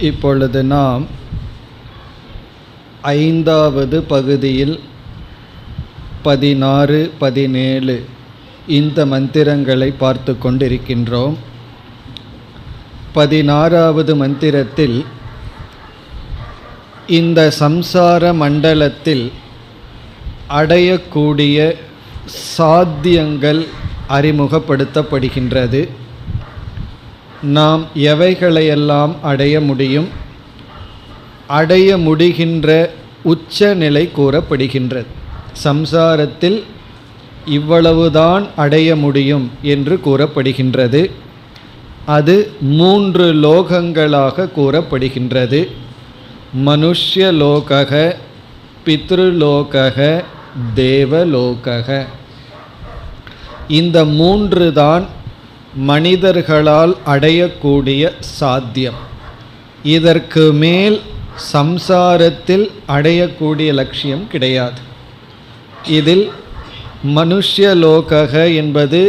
இப்பொழுது நாம் ஐந்தாவது பகுதியில் 16, 17 இந்த மந்திரங்களை பார்த்து கொண்டிருக்கின்றோம். 16வது மந்திரத்தில் இந்த சம்சார மண்டலத்தில் அடையக்கூடிய சாத்தியங்கள் அறிமுகப்படுத்தப்படுகின்றது. நாம் எவைகளையெல்லாம் அடைய முடியும், அடைய முடிகின்ற உச்சநிலை கூறப்படுகின்றது. சம்சாரத்தில் இவ்வளவுதான் அடைய முடியும் என்று கூறப்படுகின்றது. அது 3 லோகங்களாக கூறப்படுகின்றது. மனுஷ்யலோகக, பித்ருலோகக, தேவலோகக. இந்த 3 தான் மனிதர்களால் அடையக்கூடிய சாத்தியம். இதற்கு மேல் சம்சாரத்தில் அடையக்கூடிய லட்சியம் கிடையாது. இதில் மனுஷ்யலோகக என்பது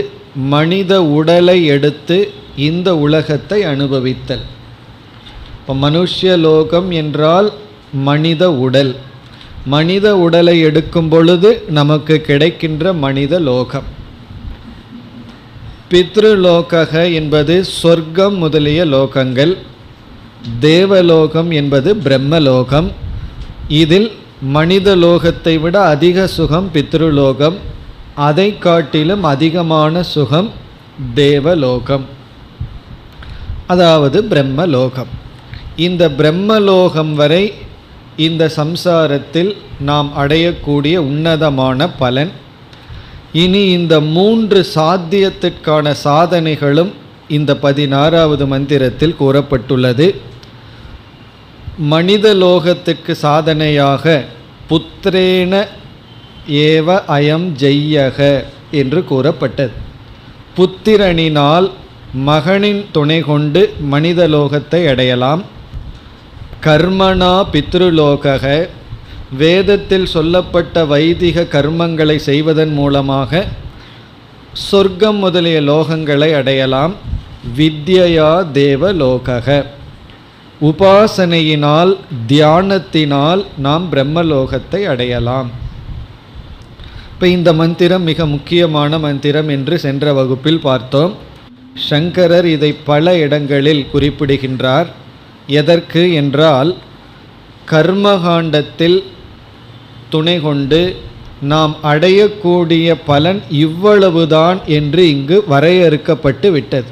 மனித உடலை எடுத்து இந்த உலகத்தை அனுபவித்தல். இப்போ மனுஷ்யலோகம் என்றால் மனித உடல். மனித உடலை எடுக்கும் பொழுது நமக்கு கிடைக்கின்ற மனித லோகம். பித்ருலோகக என்பது சொர்க்கம் முதலிய லோகங்கள். தேவலோகம் என்பது பிரம்மலோகம். இதில் மனித லோகத்தை விட அதிக சுகம் பித்ருலோகம், அதை காட்டிலும் அதிகமான சுகம் தேவலோகம், அதாவது பிரம்மலோகம். இந்த பிரம்மலோகம் வரை இந்த சம்சாரத்தில் நாம் அடையக்கூடிய உன்னதமான பலன். இனி இந்த 3 சாத்தியத்திற்கான சாதனைகளும் இந்த 16வது மந்திரத்தில் கூறப்பட்டுள்ளது. மனித லோகத்திற்கு சாதனையாக புத்திரேன ஏவ அயம் ஜெய்யக என்று கூறப்பட்டது. புத்திரனினால், மகனின் துணை கொண்டு மனித லோகத்தை அடையலாம். கர்மணா பித்ருலோகக, வேதத்தில் சொல்லப்பட்ட வைதிக கர்மங்களை செய்வதன் மூலமாக சொர்க்கம் முதலிய லோகங்களை அடையலாம். வித்யா தேவலோகக, உபாசனையினால், தியானத்தினால் நாம் பிரம்மலோகத்தை அடையலாம். இப்போ இந்த மந்திரம் மிக முக்கியமான மந்திரம் என்று சென்ற வகுப்பில் பார்த்தோம். சங்கரர் இதை பல இடங்களில் குறிப்பிடுகின்றார். எதற்கு என்றால், கர்மகாண்டத்தில் துணை கொண்டு நாம் அடையக்கூடிய பலன் இவ்வளவுதான் என்று இங்கு வரையறுக்கப்பட்டு விட்டது.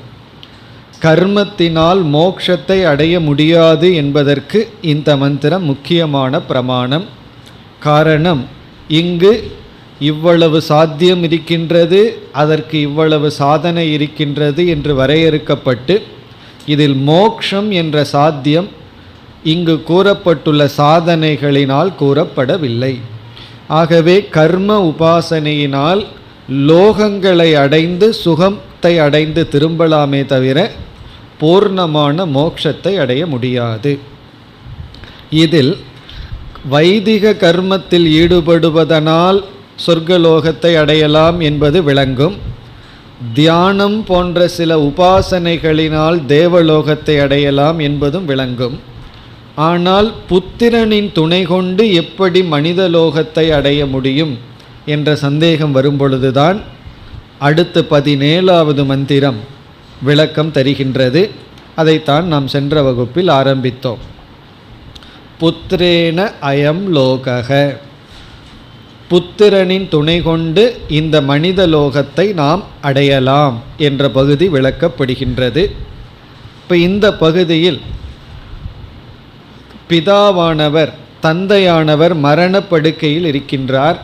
கர்மத்தினால் மோட்சத்தை அடைய முடியாது என்பதற்கு இந்த மந்திரம் முக்கியமான பிரமாணம். காரணம், இங்கு இவ்வளவு சாத்தியம் இருக்கின்றது, அதற்கு இவ்வளவு சாதனை இருக்கின்றது என்று வரையறுக்கப்பட்டு, இதில் மோக்ஷம் என்ற சாத்தியம் இங்கு கூறப்பட்டுள்ள சாதனைகளினால் கூறப்படவில்லை. ஆகவே கர்ம உபாசனையினால் லோகங்களை அடைந்து சுகத்தை அடைந்து திரும்பலாமே தவிர பூர்ணமான மோட்சத்தை அடைய முடியாது. இதில் வைதிக கர்மத்தில் ஈடுபடுவதனால் சொர்க்கலோகத்தை அடையலாம் என்பது விளங்கும். தியானம் போன்ற சில உபாசனைகளினால் தேவலோகத்தை அடையலாம் என்பதும் விளங்கும். ஆனால் புத்திரனின் துணை கொண்டு எப்படி மனித லோகத்தை அடைய முடியும் என்ற சந்தேகம் வரும்பொழுதுதான் அடுத்த 17வது மந்திரம் விளக்கம் தருகின்றது. அதைத்தான் நாம் சென்ற வகுப்பில் ஆரம்பித்தோம். புத்திரேன அயம் லோகக, புத்திரனின் துணை கொண்டு இந்த மனித லோகத்தை நாம் அடையலாம் என்ற பகுதி விளக்கப்படுகின்றது. இப்போ இந்த பகுதியில் பிதாவானவர், தந்தையானவர் மரணப்படுக்கையில் இருக்கின்றார்.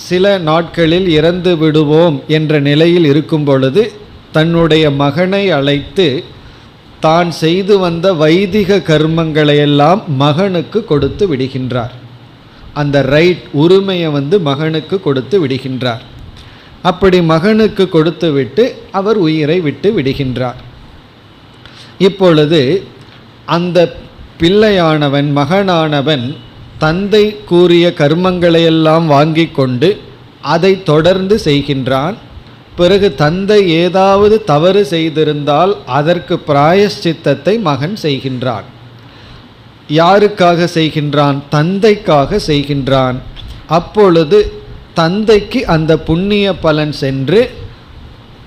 சில நாட்களில் இறந்து விடுவோம் என்ற நிலையில் இருக்கும் பொழுது தன்னுடைய மகனை அழைத்து தான் செய்து வந்த வைதிக கர்மங்களையெல்லாம் மகனுக்கு கொடுத்து விடுகின்றார். அந்த ரைட், உரிமையை மகனுக்கு கொடுத்து விடுகின்றார். அப்படி மகனுக்கு கொடுத்து விட்டு அவர் உயிரை விட்டு விடுகின்றார். இப்பொழுது அந்த பிள்ளையானவன், மகனானவன் தந்தை கூறிய கர்மங்களையெல்லாம் வாங்கி கொண்டு அதை தொடர்ந்து செய்கின்றான். பிறகு தந்தை ஏதாவது தவறு செய்திருந்தால் அதற்கு பிராயஷ்சித்தத்தை மகன் செய்கின்றான். யாருக்காக செய்கின்றான்? தந்தைக்காக செய்கின்றான். அப்பொழுது தந்தைக்கு அந்த புண்ணிய பலன் சென்று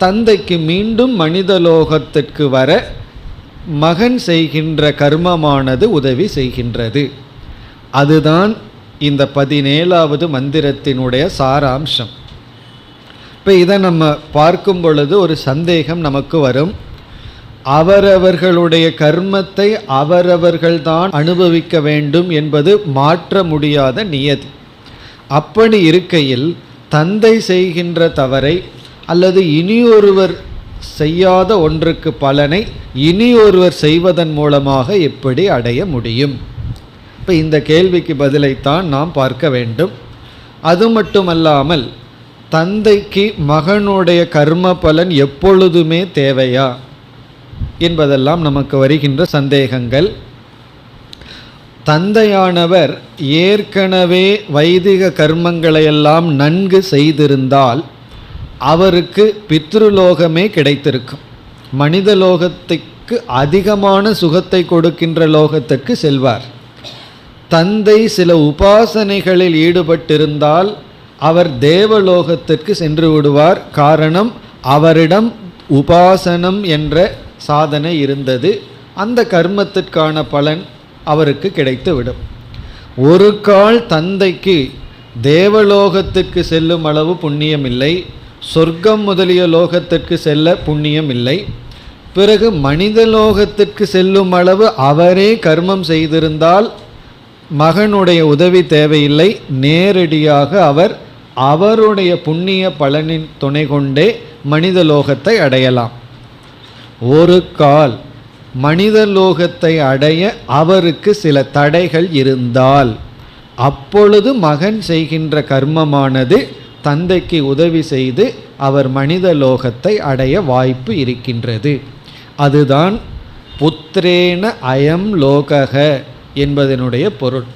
தந்தைக்கு மீண்டும் மனிதலோகத்திற்கு வர மகன் செய்கின்ற கர்மமானது உதவி செய்கின்றது. அதுதான் இந்த 17வது மந்திரத்தினுடைய சாராம்சம். இப்போ இதை நம்ம பார்க்கும் பொழுது ஒரு சந்தேகம் நமக்கு வரும். அவரவர்களுடைய கர்மத்தை அவரவர்கள்தான் அனுபவிக்க வேண்டும் என்பது மாற்ற முடியாத நியதி. அப்படி இருக்கையில் தந்தை செய்கின்ற தவறை அல்லது இனியொருவர் செய்யாத ஒன்றுக்கு பலனை இனியொருவர் செய்வதன் மூலமாக எப்படி அடைய முடியும்? இப்போ இந்த கேள்விக்கு பதிலைத்தான் நாம் பார்க்க வேண்டும். அது மட்டுமல்லாமல் தந்தைக்கு மகனுடைய கர்ம பலன் எப்பொழுதுமே தேவையா என்பதெல்லாம் நமக்கு வருகின்ற சந்தேகங்கள். தந்தையானவர் ஏற்கனவே வைதிக கர்மங்களையெல்லாம் நன்கு செய்திருந்தால் அவருக்கு பித்ருலோகமே கிடைத்திருக்கும். மனித லோகத்துக்கு அதிகமான சுகத்தை கொடுக்கின்ற லோகத்துக்கு செல்வார். தந்தை சில உபாசனைகளில் ஈடுபட்டிருந்தால் அவர் தேவலோகத்திற்கு சென்று விடுவார். காரணம், அவரிடம் உபாசனம் என்ற சாதனை இருந்தது. அந்த கர்மத்திற்கான பலன் அவருக்கு கிடைத்துவிடும். ஒரு கால் தந்தைக்கு தேவலோகத்திற்கு செல்லும் அளவு புண்ணியம் இல்லை, சொர்க்கம் முதலிய லோகத்திற்கு செல்ல புண்ணியம் இல்லை. பிறகு மனித லோகத்திற்கு செல்லும் அளவு அவரே கர்மம் செய்திருந்தால் மகனுடைய உதவி தேவையில்லை. நேரடியாக அவர் அவருடைய புண்ணிய பலனின் துணை கொண்டே மனித லோகத்தை அடையலாம். ஒரு கால் மனித லோகத்தை அடைய அவருக்கு சில தடைகள் இருந்தால் அப்பொழுது மகன் செய்கின்ற கர்மமானது தந்தைக்கு உதவி செய்து அவர் மனித லோகத்தை அடைய வாய்ப்பு இருக்கின்றது. அதுதான் புத்திரேன அயம் லோகக என்பதனுடைய பொருள்.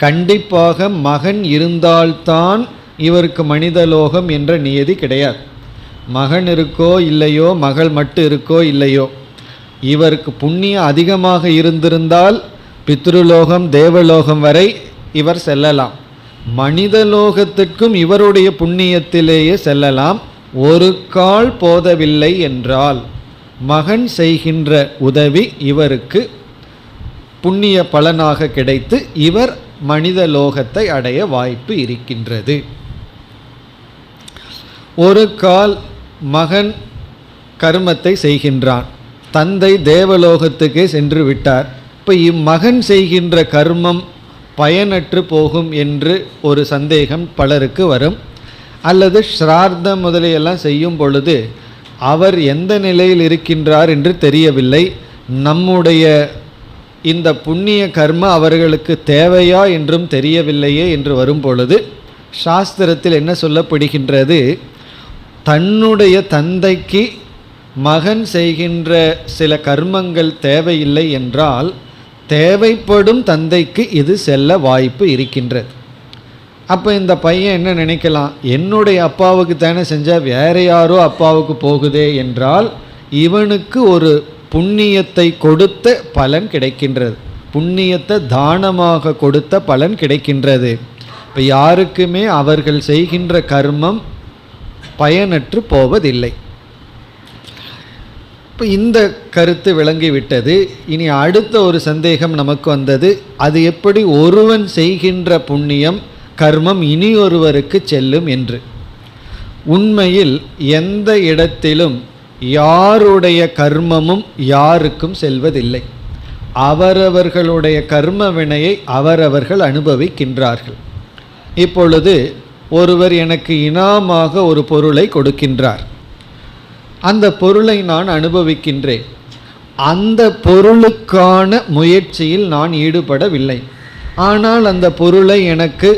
கண்டிப்பாக மகன் இருந்தால்தான் இவருக்கு மனித லோகம் என்ற நியதி கிடையாது. மகன் இருக்கோ இல்லையோ, மகள் மட்டும் இருக்கோ இல்லையோ, இவருக்கு புண்ணியம் அதிகமாக இருந்திருந்தால் பித்ருலோகம் தேவலோகம் வரை இவர் செல்லலாம். மனித லோகத்திற்கும் இவருடைய புண்ணியத்திலேயே செல்லலாம். ஒரு கால் போதவில்லை என்றால் மகன் செய்கின்ற உதவி இவருக்கு புண்ணிய பலனாக கிடைத்து இவர் மனித லோகத்தை அடைய வாய்ப்பு இருக்கின்றது. ஒரு கால் மகன் கர்மத்தை செய்கின்றான், தந்தை தேவலோகத்துக்கே சென்று விட்டார். இப்போ இம்மகன் செய்கின்ற கர்மம் பயனற்று போகும் என்று ஒரு சந்தேகம் பலருக்கு வரும். அல்லது ஸ்ரார்த்தம் முதலியெல்லாம் செய்யும் பொழுது அவர் எந்த நிலையில் இருக்கின்றார் என்று தெரியவில்லை, நம்முடைய இந்த புண்ணிய கர்ம அவர்களுக்கு தேவையா என்றும் தெரியவில்லையே என்று வரும் பொழுது சாஸ்திரத்தில் என்ன சொல்லப்படுகின்றது? தன்னுடைய தந்தைக்கு மகன் செய்கின்ற சில கர்மங்கள் தேவையில்லை என்றால் தேவைப்படும் தந்தைக்கு இது செல்ல வாய்ப்பு இருக்கின்றது. அப்போ இந்த பையன் என்ன நினைக்கலாம், என்னுடைய அப்பாவுக்கு தானே செஞ்சால் வேற யாரோ அப்பாவுக்கு போகுதே என்றால் இவனுக்கு ஒரு புண்ணியத்தை கொடுத்த பலன் கிடைக்கின்றது, புண்ணியத்தை தானமாக கொடுத்த பலன் கிடைக்கின்றது. இப்போ யாருக்குமே அவர்கள் செய்கின்ற கர்மம் பயனற்று போவதில்லை. இப்போ இந்த கருத்து விளங்கிவிட்டது. இனி அடுத்த ஒரு சந்தேகம் நமக்கு வந்தது, அது எப்படி ஒருவன் செய்கின்ற புண்ணியம் கர்மம் இனி ஒருவருக்கு செல்லும் என்று. உண்மையில் எந்த இடத்திலும் யாருடைய கர்மமும் யாருக்கும் செல்வதில்லை. அவரவர்களுடைய கர்ம வினையை அவரவர்கள் அனுபவிக்கின்றார்கள். இப்பொழுது ஒருவர் எனக்கு இனாமாக ஒரு பொருளை கொடுக்கின்றார், அந்த பொருளை நான் அனுபவிக்கின்றேன். அந்த பொருளுக்கான முயற்சியில் நான் ஈடுபடவில்லை, ஆனால் அந்த பொருளை எனக்கு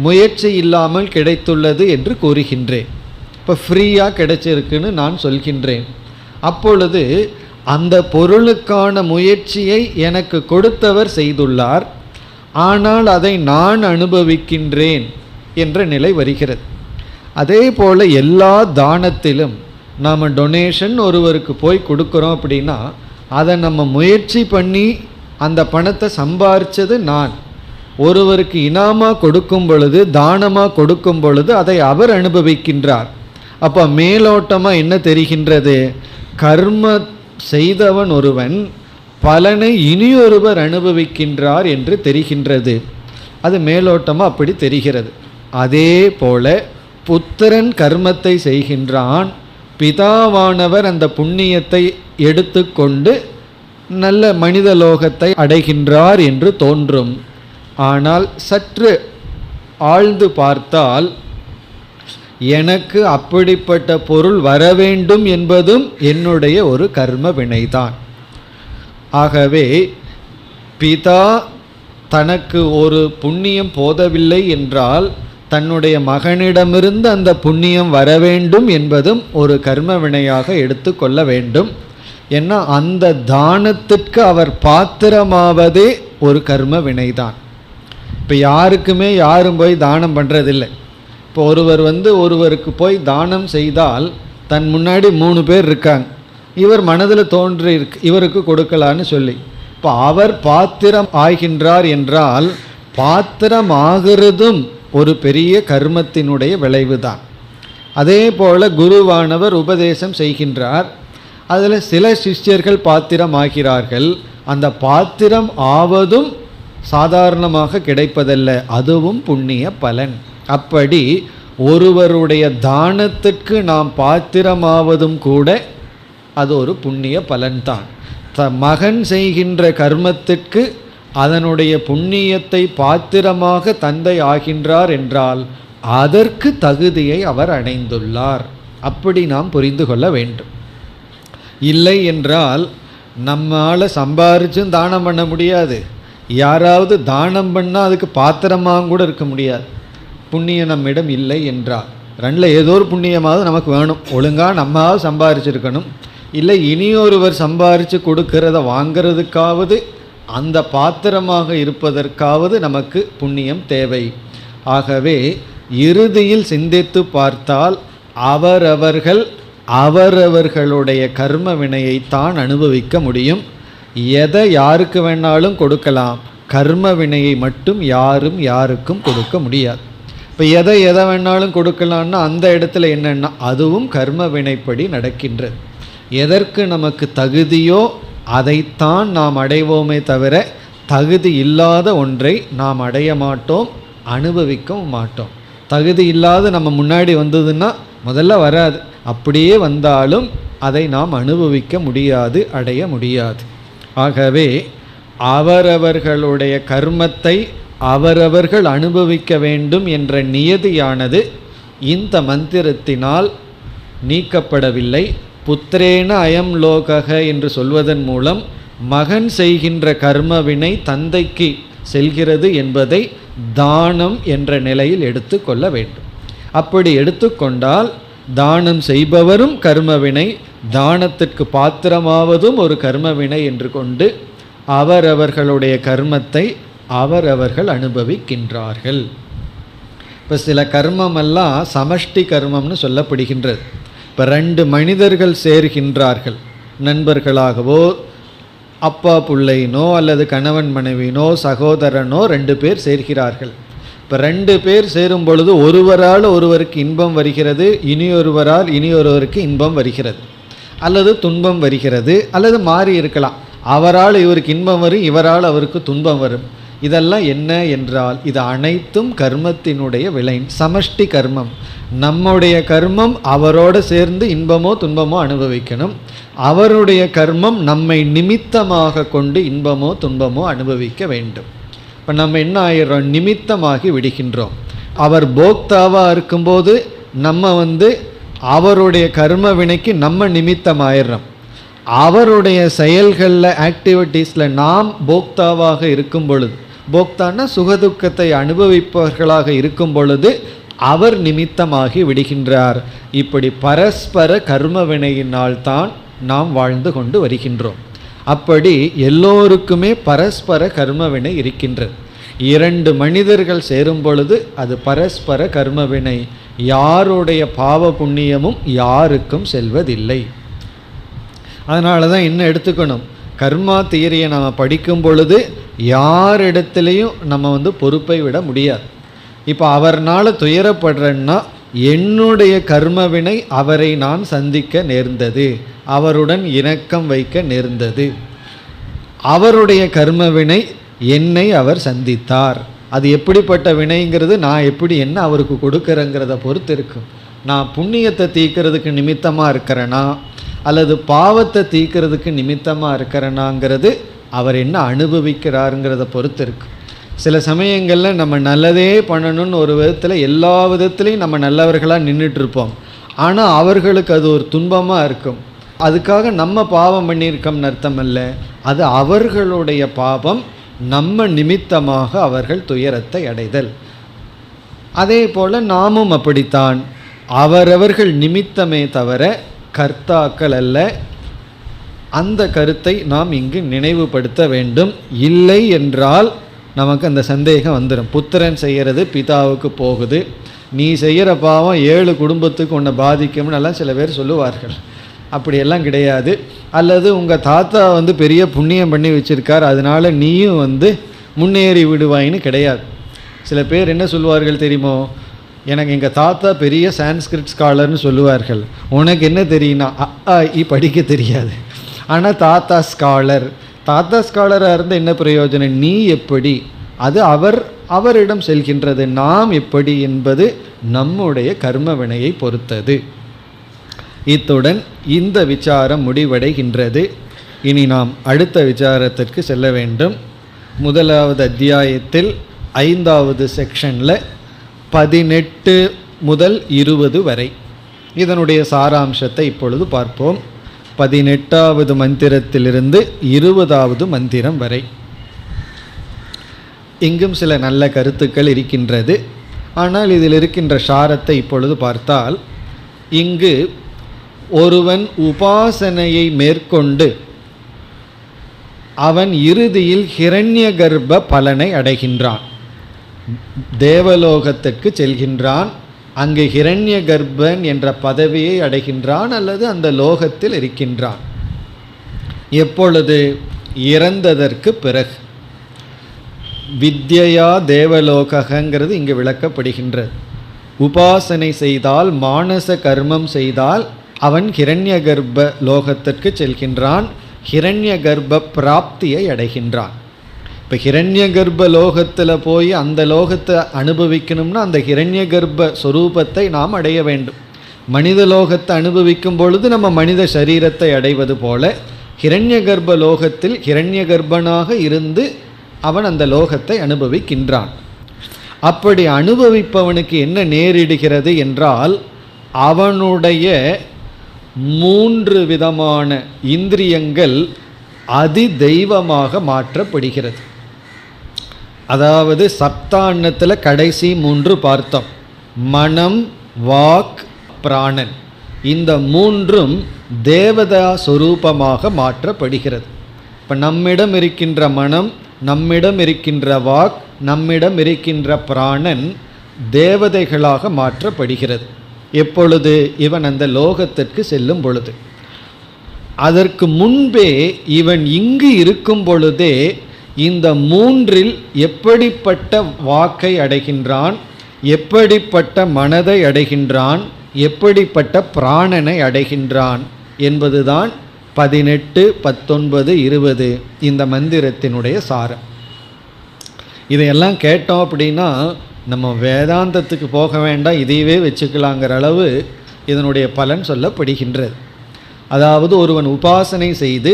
முயற்சி இல்லாமல் கிடைத்துள்ளது என்று கூறுகின்றேன். இப்போ ஃப்ரீயாக கிடைச்சிருக்குன்னு நான் சொல்கின்றேன். அப்பொழுது அந்த பொருளுக்கான முயற்சியை எனக்கு கொடுத்தவர் செய்துள்ளார், ஆனால் அதை நான் அனுபவிக்கின்றேன் என்ற நிலை வருகிறது. அதே போல் எல்லா தானத்திலும் நாம் டொனேஷன் ஒருவருக்கு போய் கொடுக்குறோம் அப்படின்னா அதை நம்ம முயற்சி பண்ணி அந்த பணத்தை சம்பாரித்தது நான். ஒருவருக்கு இனாமாக கொடுக்கும் பொழுது, தானமாக கொடுக்கும் பொழுது அதை அவர் அனுபவிக்கின்றார். அப்போ மேலோட்டமாக என்ன தெரிகின்றது? கர்ம செய்தவன் ஒருவன், பலனை இனியொருவர் அனுபவிக்கின்றார் என்று தெரிகின்றது. அது மேலோட்டமாக அப்படி தெரிகிறது. அதே போல புத்திரன் கர்மத்தை செய்கின்றான், பிதாவானவர் அந்த புண்ணியத்தை எடுத்துக்கொண்டு நல்ல மனித லோகத்தை அடைகின்றார் என்று தோன்றும். ஆனால் சற்று ஆழ்ந்து பார்த்தால் எனக்கு அப்படிப்பட்ட பொருள் வர வேண்டும் என்பதும் என்னுடைய ஒரு கர்ம வினைதான். ஆகவே பிதா தனக்கு ஒரு புண்ணியம் போதவில்லை என்றால் தன்னுடைய மகனிடமிருந்து அந்த புண்ணியம் வர வேண்டும் என்பதும் ஒரு கர்ம வினையாக எடுத்துக்கொள்ள வேண்டும். ஏன்னா அந்த தானத்திற்கு அவர் பாத்திரமாவதே ஒரு கர்ம வினைதான். இப்போ யாருக்குமே யாரும் போய் தானம் பண்ணுறதில்லை. இப்போ ஒருவர் ஒருவருக்கு போய் தானம் செய்தால் தன் முன்னாடி 3 பேர் இருக்காங்க, இவர் மனதில் தோன்றி இவருக்கு கொடுக்கலான்னு சொல்லி, இப்போ அவர் பாத்திரம் ஆகின்றார் என்றால் பாத்திரம் ஆகிறதும் ஒரு பெரிய கர்மத்தினுடைய விளைவுதான். அதே போல் குருவானவர் உபதேசம் செய்கின்றார், அதில் சில சிஷ்யர்கள் பாத்திரம் ஆகிறார்கள். அந்த பாத்திரம் ஆவதும் சாதாரணமாக கிடைப்பதல்ல, அதுவும் புண்ணிய பலன். அப்படி ஒருவருடைய தானத்திற்கு நாம் பாத்திரமாவதும் கூட அது ஒரு புண்ணிய பலன்தான். மகன் செய்கின்ற கர்மத்திற்கு அதனுடைய புண்ணியத்தை பாத்திரமாக தந்தை ஆகின்றார் என்றால் அதற்கு தகுதியை அவர் அடைந்துள்ளார். அப்படி நாம் புரிந்து கொள்ள வேண்டும். இல்லை என்றால் நம்மால் சம்பாரிச்சும் தானம் பண்ண முடியாது, யாராவது தானம் பண்ணால் அதுக்கு பாத்திரமாக கூட இருக்க முடியாது. புண்ணியம் நம்மிடம் இல்லை என்றால் ரெண்டில் ஏதோ ஒரு புண்ணியமாவது நமக்கு வேணும். ஒழுங்காக நம்மாவது சம்பாரிச்சிருக்கணும், இல்லை இனியொருவர் சம்பாரித்து கொடுக்கிறத வாங்கிறதுக்காவது அந்த பாத்திரமாக இருப்பதற்காவது நமக்கு புண்ணியம் தேவை. ஆகவே இறுதியில் சிந்தித்து பார்த்தால் அவரவர்களுடைய கர்ம வினையைத்தான் அனுபவிக்க முடியும். எதை யாருக்கு வேணாலும் கொடுக்கலாம், கர்ம வினையை மட்டும் யாருக்கும் கொடுக்க முடியாது. இப்போ எதை வேணாலும் கொடுக்கலான்னா அந்த இடத்துல என்னென்னா அதுவும் கர்ம வினைப்படி நடக்கின்றது. எதற்கு நமக்கு தகுதியோ அதைத்தான் நாம் அடைவோமே தவிர தகுதி இல்லாத ஒன்றை நாம் அடைய மாட்டோம், அனுபவிக்கவும் மாட்டோம். தகுதி இல்லாத நம்ம முன்னாடி வந்ததுன்னா முதல்ல வராது, அப்படியே வந்தாலும் அதை நாம் அனுபவிக்க முடியாது, அடைய முடியாது. ஆகவே அவரவர்களுடைய கர்மத்தை அவரவர்கள் அனுபவிக்க வேண்டும் என்ற நியதியானது இந்த மந்திரத்தினால் நீக்கப்படவில்லை. புத்திரேன அயம் லோகக என்று சொல்வதன் மூலம் மகன் செய்கின்ற கர்மவினை தந்தைக்கு செல்கிறது என்பதை தானம் என்ற நிலையில் எடுத்துக்கொள்ள வேண்டும். அப்படி எடுத்துக்கொண்டால் தானம் செய்பவரும் கர்மவினை, தானத்திற்கு பாத்திரமாவதும் ஒரு கர்மவினை என்று கொண்டு அவரவர்களுடைய கர்மத்தை அவரவர்கள் அனுபவிக்கின்றார்கள். இப்போ சில கர்மமெல்லாம் சமஷ்டி கர்மம்னு சொல்லப்படுகின்றது. இப்போ 2 மனிதர்கள் சேர்கின்றார்கள், நண்பர்களாகவோ அப்பா பிள்ளைனோ அல்லது கணவன் மனைவினோ சகோதரனோ 2 பேர் சேர்கிறார்கள். இப்போ 2 பேர் சேரும் பொழுது ஒருவரால் ஒருவருக்கு இன்பம் வருகிறது, இனியொருவரால் இனியொருவருக்கு இன்பம் வருகிறது, அல்லது துன்பம் வருகிறது, அல்லது மாறி இருக்கலாம். அவரால் இவருக்கு இன்பம் வரும், இவரால் அவருக்கு துன்பம் வரும். இதெல்லாம் என்ன என்றால் இது அனைத்தும் கர்மத்தினுடைய விளை, சமஷ்டி கர்மம். நம்முடைய கர்மம் அவரோடு சேர்ந்து இன்பமோ துன்பமோ அனுபவிக்கணும், அவருடைய கர்மம் நம்மை நிமித்தமாக கொண்டு இன்பமோ துன்பமோ அனுபவிக்க வேண்டும். இப்போ நம்ம என்ன ஆயிடுறோம், நிமித்தமாகி விடுகின்றோம். அவர் போக்தாவாக இருக்கும்போது நம்ம அவருடைய கர்ம வினைக்கு நம்ம நிமித்தமாயிடுறோம். அவருடைய செயல்களில் ஆக்டிவிட்டீஸில் நாம் போக்தாவாக இருக்கும் பொழுது, போக்தான்னா சுகதுக்கத்தை அனுபவிப்பவர்களாக இருக்கும் பொழுது அவர் நிமித்தமாகி விடுகின்றார். இப்படி பரஸ்பர கர்ம வினையினால் தான் நாம் வாழ்ந்து கொண்டு வருகின்றோம். அப்படி எல்லோருக்குமே பரஸ்பர கர்ம வினை இருக்கின்றது. 2 மனிதர்கள் சேரும் பொழுது அது பரஸ்பர கர்ம வினை, யாருடைய பாவ புண்ணியமும் யாருக்கும் செல்வதில்லை. அதனால தான் என்ன எடுத்துக்கணும், கர்மா தியரியை நம்ம படிக்கும் பொழுது யாரிடத்துலையும் நம்ம பொறுப்பை விட முடியாது. இப்போ அவர்னால் துயரப்படுறேன்னா என்னுடைய கர்மவினை அவரை நான் சந்திக்க நேர்ந்தது, அவருடன் இணக்கம் வைக்க நேர்ந்தது. அவருடைய கர்மவினை என்னை அவர் சந்தித்தார். அது எப்படிப்பட்ட வினைங்கிறது நான் எப்படி என்ன அவருக்கு கொடுக்குறேங்கிறத பொறுத்து இருக்கும். நான் புண்ணியத்தை தீர்க்கிறதுக்கு நிமித்தமாக இருக்கிறேனா அல்லது பாவத்தை தீர்க்கிறதுக்கு நிமித்தமாக இருக்கிறேனாங்கிறது அவர் என்ன அனுபவிக்கிறாருங்கிறத பொறுத்து இருக்கும். சில சமயங்களில் நம்ம நல்லதே பண்ணணும்னு ஒரு விதத்தில் எல்லா விதத்துலேயும் நம்ம நல்லவர்களாக நின்றுட்டுருப்போம். ஆனால் அவர்களுக்கு அது ஒரு துன்பமாக இருக்கும். அதுக்காக நம்ம பாவம் பண்ணியிருக்கோம்னு அர்த்தம் இல்லை, அது அவர்களுடைய பாவம், நம்ம நிமித்தமாக அவர்கள் துயரத்தை அடைதல். அதே போல் நாமும் அப்படித்தான், அவரவர்கள் நிமித்தமே தவிர கர்த்தாக்கள் அல்ல. அந்த கருத்தை நாம் இங்கு நினைவுபடுத்த வேண்டும். இல்லை என்றால் நமக்கு அந்த சந்தேகம் வந்துடும். புத்திரன் செய்கிறது பிதாவுக்கு போகுது, நீ செய்கிற பாவம் 7 குடும்பத்துக்கு உன்னை பாதிக்கும்னு எல்லாம் சில பேர் சொல்லுவார்கள். அப்படியெல்லாம் கிடையாது. அல்லது உங்கள் தாத்தா பெரிய புண்ணியம் பண்ணி வச்சுருக்கார், அதனால் நீயும் முன்னேறி விடுவாயின்னு கிடையாது. சில பேர் என்ன சொல்லுவார்கள் தெரியுமோ, எனக்கு எங்கள் தாத்தா பெரிய சான்ஸ்கிரிட் ஸ்காலர்னு சொல்லுவார்கள். உனக்கு என்ன தெரியும்னா படிக்க தெரியாது, ஆனால் தாத்தா ஸ்காலர். தாத்தா ஸ்காலராக இருந்தால் என்ன பிரயோஜனம்? நீ எப்படி, அது அவரிடம் செல்கின்றது. நாம் எப்படி என்பது நம்முடைய கர்ம வினையை பொறுத்தது. இத்துடன் இந்த விசாரம் முடிவடைகின்றது. இனி நாம் அடுத்த விசாரத்திற்கு செல்ல வேண்டும். முதலாவது அத்தியாயத்தில் 5வது செக்ஷனில் 18 முதல் 20 வரை இதனுடைய சாராம்சத்தை இப்பொழுது பார்ப்போம். 18வது மந்திரத்திலிருந்து 20வது மந்திரம் வரை இங்கும் சில நல்ல கருத்துக்கள் இருக்கின்றது. ஆனால் இதில் இருக்கின்ற சாரத்தை இப்பொழுது பார்த்தால், இங்கு ஒருவன் உபாசனையை மேற்கொண்டு அவன் இறுதியில் ஹிரண்ய கர்ப்ப பலனை அடைகின்றான், தேவலோகத்திற்கு செல்கின்றான், அங்கு ஹிரண்ய கர்ப்பன் என்ற பதவியை அடைகின்றான் அல்லது அந்த லோகத்தில் இருக்கின்றான். எப்பொழுது? இறந்ததற்கு பிறகு. வித்யா தேவலோகங்கிறது இங்கு விளக்கப்படுகின்றது. உபாசனை செய்தால், மானச கர்மம் செய்தால் அவன் ஹிரண்ய கர்ப்ப லோகத்திற்கு செல்கின்றான், ஹிரண்ய கர்ப்ப பிராப்தியை அடைகின்றான். இப்போ ஹிரண்ய கர்ப்ப லோகத்தில் போய் அந்த லோகத்தை அனுபவிக்கணும்னா அந்த ஹிரண்ய கர்ப்ப ஸ்வரூபத்தை நாம் அடைய வேண்டும். மனித லோகத்தை அனுபவிக்கும் பொழுது நம்ம மனித சரீரத்தை அடைவது போல ஹிரண்ய கர்ப்ப லோகத்தில் ஹிரண்ய கர்ப்பனாக இருந்து அவன் அந்த லோகத்தை அனுபவிக்கின்றான். அப்படி அனுபவிப்பவனுக்கு என்ன நேரிடுகிறது என்றால், அவனுடைய 3 விதமான இந்திரியங்கள் அதி தெய்வமாக மாற்றப்படுகிறது. அதாவது சப்தான்னத்தில் கடைசி 3 பார்த்தோம், மனம், வாக், பிராணன். இந்த 3ம் தேவதா சொரூபமாக மாற்றப்படுகிறது. இப்போ நம்மிடம் இருக்கின்ற மனம், நம்மிடம் இருக்கின்ற வாக், நம்மிடம் இருக்கின்ற பிராணன் தேவதைகளாக மாற்றப்படுகிறது. எப்பொழுது? இவன் அந்த லோகத்திற்கு செல்லும் பொழுது. அதற்கு முன்பே இவன் இங்கு இருக்கும் பொழுதே இந்த 3இல் எப்படிப்பட்ட வாக்கை அடைகின்றான், எப்படிப்பட்ட மனதை அடைகின்றான், எப்படிப்பட்ட பிராணனை அடைகின்றான் என்பதுதான் 18, 19, 20 இந்த மந்திரத்தினுடைய சாரம். இதையெல்லாம் கேட்டோம் அப்படின்னா நம்ம வேதாந்தத்துக்கு போக வேண்டாம், இதையவே வச்சுக்கலாங்கிற அளவு இதனுடைய பலன் சொல்லப்படுகின்றது. அதாவது ஒருவன் உபாசனை செய்து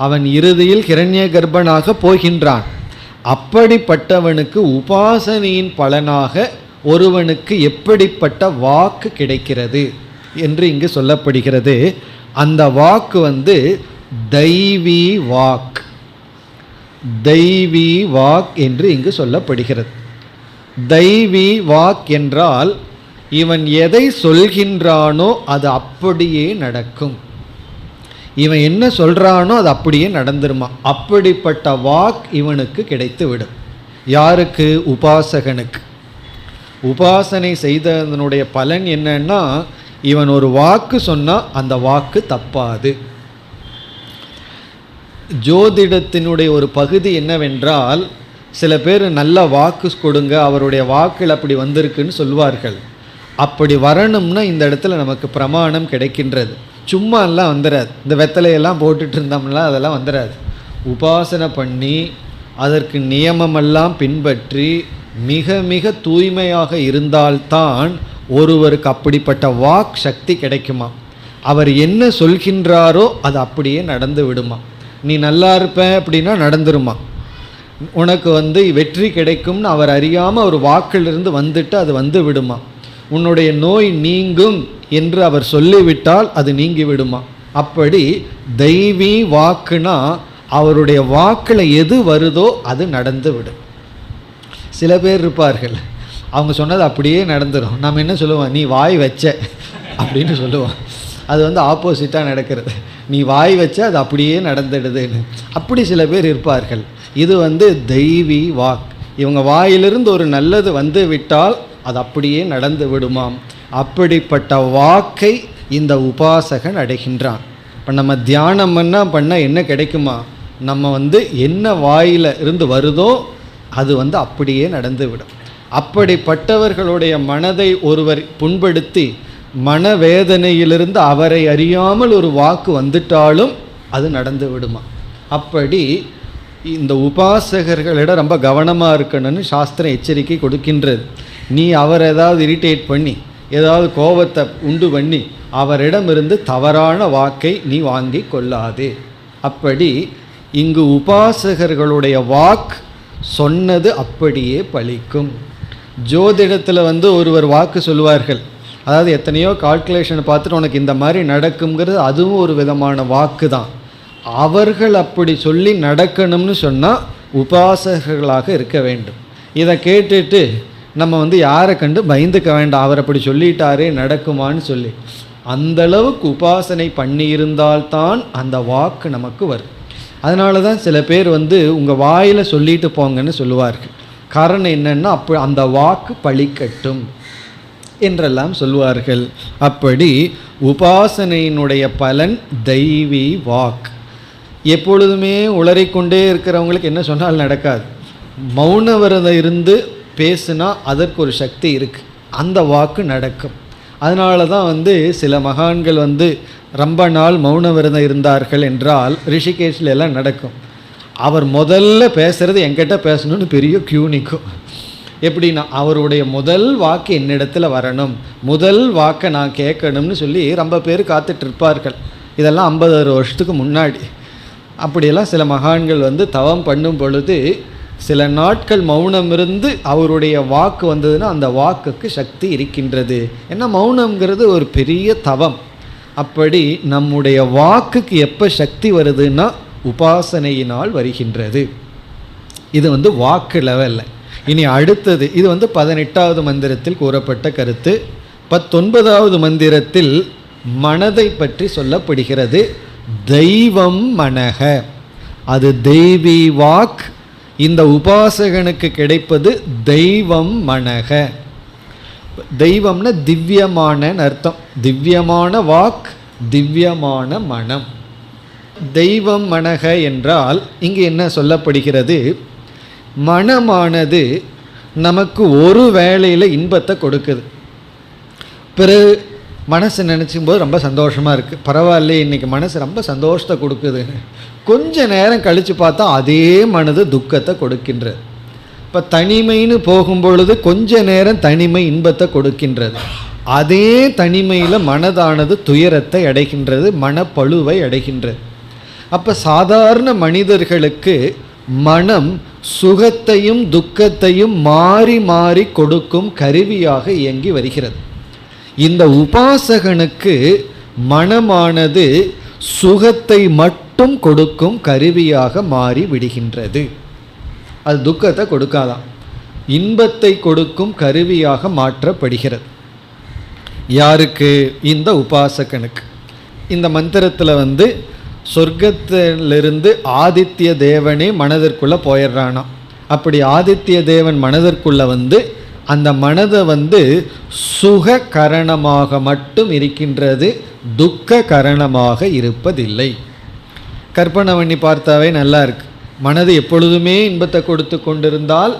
அவன் இறுதியில் ஹிரண்ய கர்ப்பனாக போகின்றான். அப்படிப்பட்டவனுக்கு உபாசனையின் பலனாக ஒருவனுக்கு எப்படிப்பட்ட வாக்கு கிடைக்கிறது என்று இங்கு சொல்லப்படுகிறது. அந்த வாக்கு தெய்வீ வாக், தெய்வீ வாக் என்று இங்கு சொல்லப்படுகிறது. தெய்வீ வாக் என்றால் இவன் எதை சொல்கின்றானோ அது அப்படியே நடக்கும். இவன் என்ன சொல்கிறானோ அது அப்படியே நடந்துருமா. அப்படிப்பட்ட வாக் இவனுக்கு கிடைத்து விடும். யாருக்கு? உபாசகனுக்கு. உபாசனை செய்ததனுடைய பலன் என்னன்னா, இவன் ஒரு வாக்கு சொன்னால் அந்த வாக்கு தப்பாது. ஜோதிடத்தினுடைய ஒரு பகுதி என்னவென்றால், சில பேர் நல்ல வாக்கு கொடுங்க, அவருடைய வாக்கில் அப்படி வந்திருக்குன்னு சொல்வார்கள். அப்படி வரணும்னா இந்த இடத்துல நமக்கு பிரமாணம் கிடைக்கின்றது. சும்மா எல்லாம் வந்துடாது. இந்த வெத்தலையெல்லாம் போட்டுட்டு இருந்தோம்னா அதெல்லாம் வந்துடாது. உபாசனை பண்ணி அதற்கு நியமமெல்லாம் பின்பற்றி மிக மிக தூய்மையாக இருந்தால்தான் ஒருவருக்கு அப்படிப்பட்ட வாக் சக்தி கிடைக்குமா. அவர் என்ன சொல்கின்றாரோ அது அப்படியே நடந்து விடுமா. நீ நல்லா இருப்ப அப்படின்னா நடந்துருமா. உனக்கு வெற்றி கிடைக்கும்னு அவர் அறியாமல் ஒரு வாக்கிலிருந்து வந்துட்டு அது வந்து விடுமா. உன்னுடைய நோய் நீங்கும் என்று அவர் சொல்லிவிட்டால் அது நீங்கி விடுமா. அப்படி தெய்வீ வாக்குனா அவருடைய வாக்கில் எது வருதோ அது நடந்து விடும். சில பேர் இருப்பார்கள், அவங்க சொன்னது அப்படியே நடந்துடும். நம்ம என்ன சொல்லுவோம், நீ வாய் வச்ச அப்படின்னு சொல்லுவோம். அது ஆப்போசிட்டாக நடக்கிறது. நீ வாய் வச்ச அது அப்படியே நடந்துடுதுன்னு. அப்படி சில பேர் இருப்பார்கள். இது தெய்வீ வாக். இவங்க வாயிலிருந்து ஒரு நல்லது வந்து விட்டால் அது அப்படியே நடந்து விடுமாம். அப்படிப்பட்ட வாக்கை இந்த உபாசகன் அடைகின்றான். இப்போ நம்ம தியானம் பண்ண என்ன கிடைக்குமா, நம்ம என்ன வாயில் இருந்து வருதோ அது அப்படியே நடந்து விடும். அப்படிப்பட்டவர்களுடைய மனதை ஒருவர் புண்படுத்தி மனவேதனையிலிருந்து அவரை அறியாமல் ஒரு வாக்கு வந்துட்டாலும் அது நடந்து விடுமா. அப்படி இந்த உபாசகர்களிடம் ரொம்ப கவனமாக இருக்கணும்னு சாஸ்திரம் எச்சரிக்கை கொடுக்கின்றது. நீ அவர் ஏதாவது இரிட்டேட் பண்ணி ஏதாவது கோபத்தை உண்டு பண்ணி அவரிடமிருந்து தவறான வாக்கை நீ வாங்கி கொள்ளாதே. அப்படி இங்கு உபாசகர்களுடைய வாக் சொன்னது அப்படியே பலிக்கும். ஜோதிடத்தில் ஒருவர் வாக்கு சொல்லுவார்கள். அதாவது எத்தனையோ கால்குலேஷனை பார்த்துட்டு உனக்கு இந்த மாதிரி நடக்குங்கிறது அதுவும் ஒரு விதமான வாக்கு தான். அவர்கள் அப்படி சொல்லி நடக்கணும்னு சொன்னால் உபாசகர்களாக இருக்க வேண்டும். இதை கேட்டுட்டு நம்ம யாரை கண்டு பயந்துக்க வேண்டாம், அவர் அப்படி சொல்லிட்டாரே நடக்குமான்னு சொல்லி. அந்தளவுக்கு உபாசனை பண்ணியிருந்தால்தான் அந்த வாக்கு நமக்கு வரும். அதனால தான் சில பேர் உங்கள் வாயில் சொல்லிட்டு போங்கன்னு சொல்லுவார்கள். காரணம் என்னென்னா அப்போ அந்த வாக்கு பலிக்கட்டும் என்றெல்லாம் சொல்வார்கள். அப்படி உபாசனையினுடைய பலன் தெய்வீ வாக். எப்பொழுதுமே உளறிக்கொண்டே இருக்கிறவங்களுக்கு என்ன சொன்னால் நடக்காது. மௌன விரதம் இருந்து பேசுனா அதற்கு ஒரு சக்தி இருக்குது, அந்த வாக்கு நடக்கும். அதனால தான் சில மகான்கள் ரொம்ப நாள் மௌன விரதம் இருந்தார்கள் என்றால் ரிஷிகேஷில் எல்லாம் நடக்கும். அவர் முதல்ல பேசுகிறது என்கிட்ட பேசணும்னு பெரிய கியூ நிற்கும். எப்படின்னா அவருடைய முதல் வாக்கு என்னிடத்தில் வரணும், முதல் வாக்கை நான் கேட்கணும்னு சொல்லி ரொம்ப பேர் காத்துட்ருப்பார்கள். இதெல்லாம் 50 வருஷத்துக்கு முன்னாடி. அப்படியெல்லாம் சில மகான்கள் தவம் பண்ணும் பொழுது சில நாட்கள் மௌனம் இருந்து அவருடைய வாக்கு வந்ததுன்னா அந்த வாக்குக்கு சக்தி இருக்கின்றது. ஏன்னா மௌனம்ங்கிறது ஒரு பெரிய தவம். அப்படி நம்முடைய வாக்குக்கு எப்போ சக்தி வருதுன்னா உபாசனையினால் வருகின்றது. இது வாக்கு லெவலில். இனி அடுத்தது இது 18வது மந்திரத்தில் கூறப்பட்ட கருத்து. 19வது மந்திரத்தில் மனதை பற்றி சொல்லப்படுகிறது. தெய்வம் மனக, அது தெய்வீ வாக். இந்த உபாசகனுக்கு கிடைப்பது தெய்வம் மனக. தெய்வம்னா திவ்யமான அர்த்தம். திவ்யமான வாக், திவ்யமான மனம். தெய்வம் மனக என்றால் இங்கு என்ன சொல்லப்படுகிறது, மனமானது நமக்கு ஒரு வேளையில் இன்பத்தை கொடுக்குது. பிறகு மனசு நினச்சும் போது ரொம்ப சந்தோஷமாக இருக்குது, பரவாயில்லையே இன்றைக்கி மனசு ரொம்ப சந்தோஷத்தை கொடுக்குதுன்னு. கொஞ்ச நேரம் கழித்து பார்த்தா அதே மனது துக்கத்தை கொடுக்கின்றது. இப்போ தனிமைன்னு போகும்பொழுது கொஞ்ச நேரம் தனிமை இன்பத்தை கொடுக்கின்றது. அதே தனிமையில் மனதானது துயரத்தை அடைகின்றது, மனப்பழுவை அடைகின்றது. அப்போ சாதாரண மனிதர்களுக்கு மனம் சுகத்தையும் துக்கத்தையும் மாறி மாறி கொடுக்கும் கருவியாக இயங்கி வருகிறது. இந்த உபாசகனுக்கு மனமானது சுகத்தை மட்டும் கொடுக்கும் கருவியாக மாறி விடுகின்றது. அது துக்கத்தை கொடுக்காதான், இன்பத்தை கொடுக்கும் கருவியாக மாற்றப்படுகிறது. யாருக்கு? இந்த உபாசகனுக்கு. இந்த மந்திரத்தில் சொர்க்கத்திலிருந்து ஆதித்ய தேவனே மனதிற்குள்ளே போயிடுறானா. அப்படி ஆதித்ய தேவன் மனதிற்குள்ளே அந்த மனதை சுக கரணமாக மட்டும் இருக்கின்றது, துக்க கரணமாக இருப்பதில்லை. கற்பனை பண்ணி பார்த்தாவே நல்லா இருக்கு. மனது எப்பொழுதுமே இன்பத்தை கொடுத்து கொண்டிருந்தால்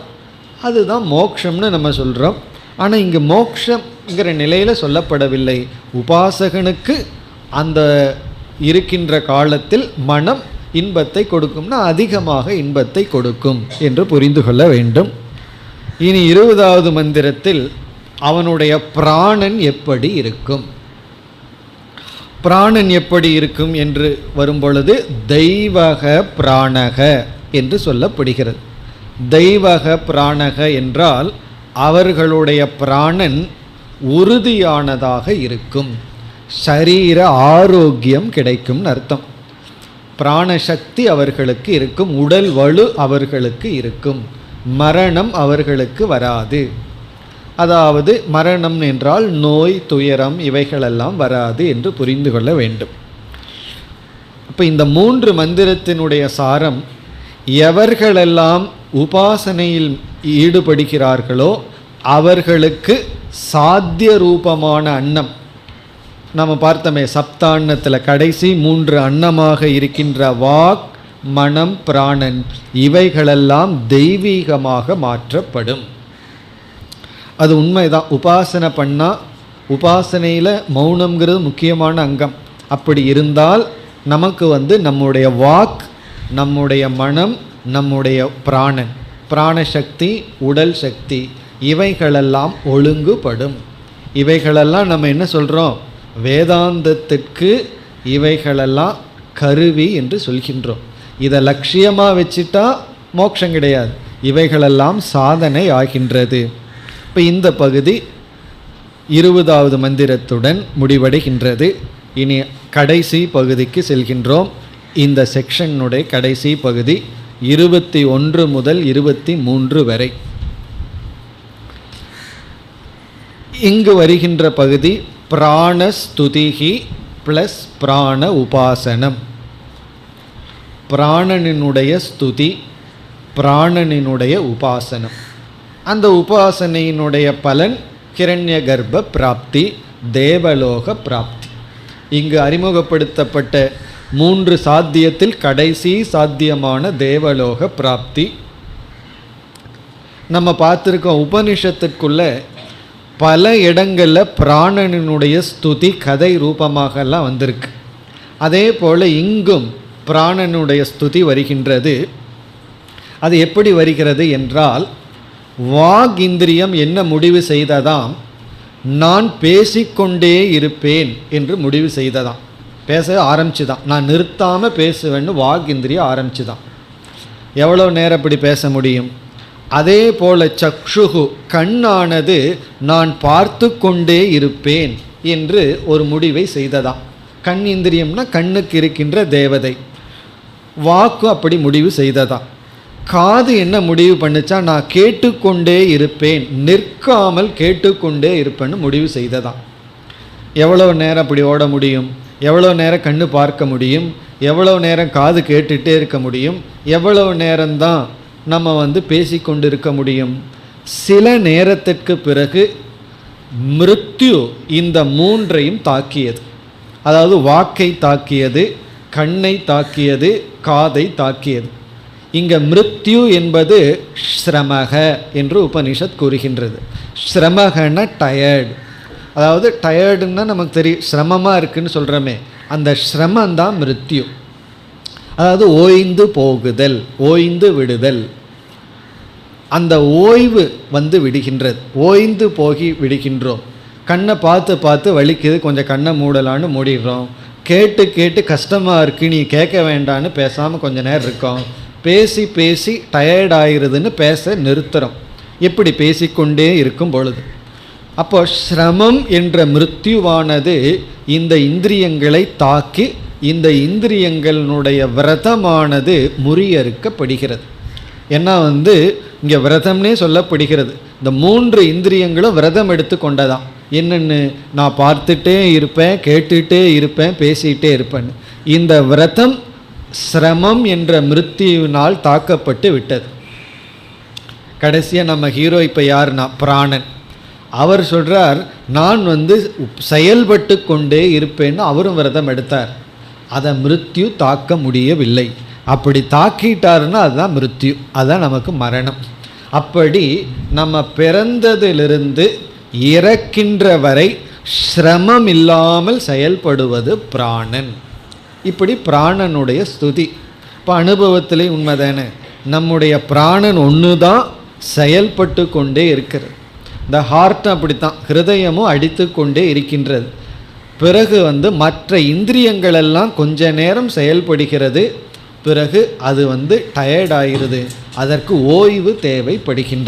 அதுதான் மோட்சம்னு நம்ம சொல்கிறோம். ஆனால் இங்கே மோட்சங்கிற நிலையில் சொல்லப்படவில்லை. உபாசகனுக்கு அந்த இருக்கின்ற காலத்தில் மனம் இன்பத்தை கொடுக்கும்னா அதிகமாக இன்பத்தை கொடுக்கும் என்று புரிந்து கொள்ள வேண்டும். இனி 20வது மந்திரத்தில் அவனுடைய பிராணன் எப்படி இருக்கும், பிராணன் எப்படி இருக்கும் என்று வரும்பொழுது தெய்வக பிராணக என்று சொல்லப்படுகிறது. தெய்வக பிராணக என்றால் அவர்களுடைய பிராணன் உறுதியானதாக இருக்கும், சரீர ஆரோக்கியம் கிடைக்கும்னு அர்த்தம். பிராணசக்தி அவர்களுக்கு இருக்கும், உடல் வலு அவர்களுக்கு இருக்கும், மரணம் அவர்களுக்கு வராது. அதாவது மரணம் என்றால் நோய் துயரம் இவைகளெல்லாம் வராது என்று புரிந்து கொள்ள வேண்டும். அப்போ இந்த 3 மந்திரத்தினுடைய சாரம், எவர்களெல்லாம் உபாசனையில் ஈடுபடுகிறார்களோ அவர்களுக்கு சாத்திய ரூபமான அன்னம், நம்ம பார்த்தோமே சப்தான்னத்தில் கடைசி 3 அன்னமாக இருக்கின்ற வாக் மனம் பிராணன், இவைகளெல்லாம் தெய்வீகமாக மாற்றப்படும். அது உண்மைதான். உபாசனை பண்ணால், உபாசனையில் மௌனம்ங்கிறது முக்கியமான அங்கம். அப்படி இருந்தால் நமக்கு நம்முடைய வாக், நம்முடைய மனம், நம்முடைய பிராணன், பிராணசக்தி, உடல் சக்தி இவைகளெல்லாம் ஒழுங்குபடும். இவைகளெல்லாம் நம்ம என்ன சொல்கிறோம், வேதாந்தத்திற்கு இவைகளெல்லாம் கருவி என்று சொல்கின்றோம். இதை லட்சியமாக வச்சுட்டா மோட்சம் கிடையாது, இவைகளெல்லாம் சாதனை ஆகின்றது. இப்போ இந்த பகுதி 20வது மந்திரத்துடன் முடிவடைகின்றது. இனி கடைசி பகுதிக்கு செல்கின்றோம். இந்த செக்ஷனுடைய கடைசி பகுதி 21 முதல் 23 வரை. இங்கு வருகின்ற பகுதி பிராணஸ்துதிகி ப்ளஸ் பிராண உபாசனம். பிராணனினுடைய ஸ்துதி, பிராணனினுடைய உபாசனம். அந்த உபாசனையினுடைய பலன் கிரண்ய கர்ப்ப பிராப்தி, தேவலோக பிராப்தி. இங்கு அறிமுகப்படுத்தப்பட்ட 3 சாத்தியத்தில் கடைசி சாத்தியமான தேவலோக பிராப்தி. நம்ம பார்த்துருக்கோம், உபனிஷத்துக்குள்ள பல இடங்களில் பிராணனினுடைய ஸ்துதி கதை ரூபமாகலாம் வந்திருக்கு. அதே போல் இங்கும் பிராணனுடைய ஸ்துதி வருகின்றது. அது எப்படி வருகிறது என்றால், வாக் இந்திரியம் என்ன முடிவு செய்ததாம், நான் பேசிக்கொண்டே இருப்பேன் என்று முடிவு செய்ததாம். பேச ஆரம்பிச்சுதான், நான் நிறுத்தாமல் பேசுவேன்னு வாக் இந்திரியம் ஆரம்பிச்சுதான். எவ்வளோ நேரம் இப்படி பேச முடியும்? அதே போல் சக்ஷுகு கண்ணானது நான் பார்த்து கொண்டே இருப்பேன் என்று ஒரு முடிவை செய்ததாம். கண் இந்திரியம்னா கண்ணுக்கு இருக்கின்ற தேவதை. வாக்கு அப்படி முடிவு செய்ததாம். காது என்ன முடிவு பண்ணுச்சா, நான் கேட்டுக்கொண்டே இருப்பேன், நிற்காமல் கேட்டுக்கொண்டே இருப்பேன்னு முடிவு செய்ததாம். எவ்வளோ நேரம் அப்படி ஓட முடியும்? எவ்வளோ நேரம் கண்ணு பார்க்க முடியும்? எவ்வளோ நேரம் காது கேட்டுகிட்டே இருக்க முடியும்? எவ்வளோ நேரம்தான் நம்ம பேசிக்கொண்டு இருக்க முடியும்? சில நேரத்திற்கு பிறகு மிருத்யு இந்த 3ஐயும் தாக்கியது. அதாவது வாக்கை தாக்கியது, கண்ணை தாக்கியது, காதை தாக்கியது. இங்கே மிருத்யு என்பது ஸ்ரமக என்று உபனிஷத் கூறுகின்றது. ஸ்ரமகன்னா டயர்டு. அதாவது டயர்டுன்னா நமக்கு தெரியும், சிரமமாக இருக்குதுன்னு சொல்கிறோமே, அந்த ஸ்ரமந்தான் மிருத்யு. அதாவது ஓய்ந்து போகுதல், ஓய்ந்து விடுதல். அந்த ஓய்வு விடுகின்றது, ஓய்ந்து போகி விடுகின்றோம். கண்ணை பார்த்து பார்த்து வலிக்குது, கொஞ்சம் கண்ணை மூடலான்னு மூடிடுறோம். கேட்டு கேட்டு கஷ்டமாக இருக்குது, நீ கேட்க வேண்டான்னு பேசாமல் கொஞ்சம் நேரம் இருக்கோம். பேசி பேசி டயர்ட் ஆகிருதுன்னு பேச நிறுத்துகிறோம். எப்படி பேசிக்கொண்டே இருக்கும் பொழுது. அப்போ சிரமம் என்ற மிருத்யுவானது இந்த இந்திரியங்களை தாக்கி இந்த இந்திரியங்களுடைய விரதமானது முறியறுக்கப்படுகிறது. ஏன்னா இங்கே விரதம்னே சொல்லப்படுகிறது. இந்த 3 இந்திரியங்களும் விரதம் எடுத்து கொண்டதான். என்னென்னு, நான் பார்த்துட்டே இருப்பேன், கேட்டுகிட்டே இருப்பேன், பேசிகிட்டே இருப்பேன்னு. இந்த விரதம் சிரமம் என்ற மிருத்யுவினால் தாக்கப்பட்டு விட்டது. கடைசியாக நம்ம ஹீரோ இப்போ யாருன்னா பிராணன். அவர் சொல்கிறார், நான் செயல்பட்டு கொண்டே இருப்பேன்னு அவரும் விரதம் எடுத்தார். அதை மிருத்யு தாக்க முடியவில்லை. அப்படி தாக்கிட்டாருன்னா அதுதான் மிருத்யு, அதுதான் நமக்கு மரணம். அப்படி நம்ம பிறந்ததிலிருந்து இறக்கின்ற வரை சிரமம் இல்லாமல் செயல்படுவது பிராணன். இப்படி பிராணனுடைய ஸ்துதி. இப்போ அனுபவத்திலே உண்மைதானே, நம்முடைய பிராணன் ஒன்று தான் செயல்பட்டு கொண்டே இருக்கிறது. இந்த ஹார்ட்டும் அப்படித்தான், ஹிருதயமும் அடித்து கொண்டே இருக்கின்றது. பிறகு மற்ற இந்திரியங்களெல்லாம் கொஞ்ச நேரம் செயல்படுகிறது, பிறகு அது டயர்டாகிறது, அதற்கு ஓய்வு தேவைப்படுகின்றது.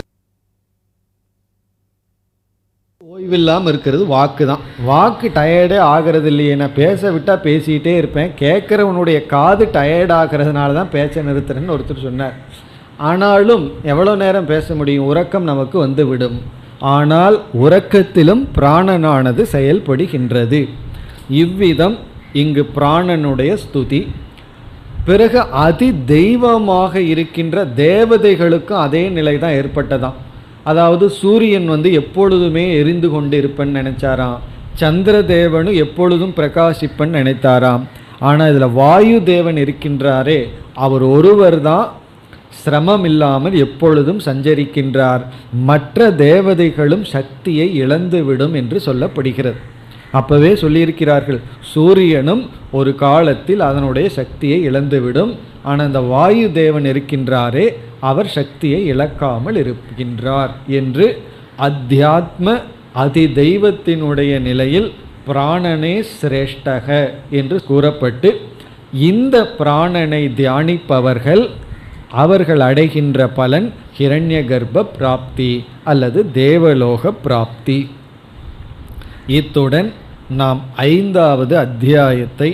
ஓய்வில்லாமல் இருக்கிறது வாக்கு தான். வாக்கு டயர்டே ஆகிறது இல்லையே, நான் பேச விட்டால் பேசிகிட்டே இருப்பேன், கேட்குறவனுடைய காது டயர்ட் ஆகிறதுனால தான் பேச்ச நிறுத்துறேன்னு ஒருத்தர் சொன்னார். ஆனாலும் எவ்வளோ நேரம் பேச முடியும், உறக்கம் நமக்கு வந்துவிடும். ஆனால் உறக்கத்திலும் பிராணனானது செயல்படுகின்றது. இவ்விதம் இங்கு பிராணனுடைய ஸ்துதி. பிறகு அதி தெய்வமாக இருக்கின்ற தேவதைகளுக்கும் அதே நிலை தான் ஏற்பட்டதாம். அதாவது சூரியன் எப்பொழுதுமே எரிந்து கொண்டு இருப்பேன்னு நினைச்சாராம், சந்திர தேவனும் எப்பொழுதும் பிரகாசிப்பன்னு நினைத்தாராம். ஆனால் இதில் வாயு தேவன் இருக்கின்றாரே, அவர் ஒருவர் தான் சிரமம் இல்லாமல் எப்பொழுதும் சஞ்சரிக்கின்றார். மற்ற தேவதைகளும் சக்தியை இழந்துவிடும் என்று சொல்லப்படுகிறது. அப்பவே சொல்லியிருக்கிறார்கள், சூரியனும் ஒரு காலத்தில் அதனுடைய சக்தியை இழந்துவிடும். ஆனால் இந்த வாயு தேவன் இருக்கின்றாரே, அவர் சக்தியை இழக்காமல் இருக்கின்றார் என்று அத்தியாத்ம அதி தெய்வத்தினுடைய நிலையில் பிராணனே சிரேஷ்டக என்று கூறப்பட்டு, இந்த பிராணனை தியானிப்பவர்கள் அவர்கள் அடைகின்ற பலன் ஹிரண்ய கர்ப்ப பிராப்தி அல்லது தேவலோக பிராப்தி. இத்துடன் நாம் 5வது அத்தியாயத்தை,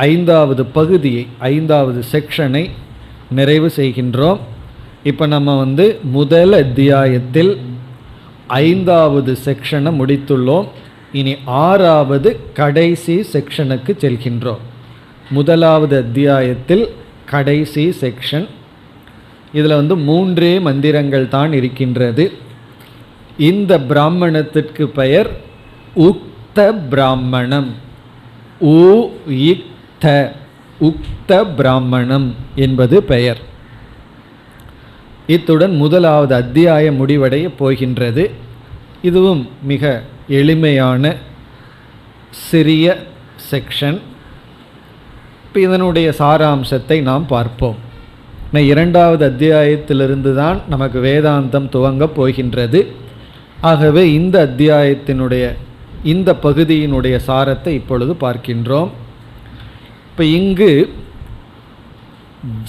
5வது பகுதியை, 5வது செக்ஷனை நிறைவு செய்கின்றோம். இப்போ நம்ம முதல் அத்தியாயத்தில் 5வது செக்ஷனை முடித்துள்ளோம். இனி 6வது கடைசி செக்ஷனுக்கு செல்கின்றோம். முதலாவது அத்தியாயத்தில் கடைசி செக்ஷன். இதில் 3 மந்திரங்கள் தான் இருக்கின்றது. இந்த பிராமணத்திற்கு பெயர் உக்த பிராமணம். உக்த பிராமணம் என்பது பெயர். இத்துடன் முதலாவது அத்தியாயம் முடிவடைய போகின்றது. இதுவும் மிக எளிமையான சிறிய செக்ஷன். இப்போ இதனுடைய சாராம்சத்தை நாம் பார்ப்போம். 2வது அத்தியாயத்திலிருந்து தான் நமக்கு வேதாந்தம் துவங்கப் போகின்றது. ஆகவே இந்த அத்தியாயத்தினுடைய இந்த பகுதியினுடைய சாரத்தை இப்பொழுது பார்க்கின்றோம். இப்போ இங்கு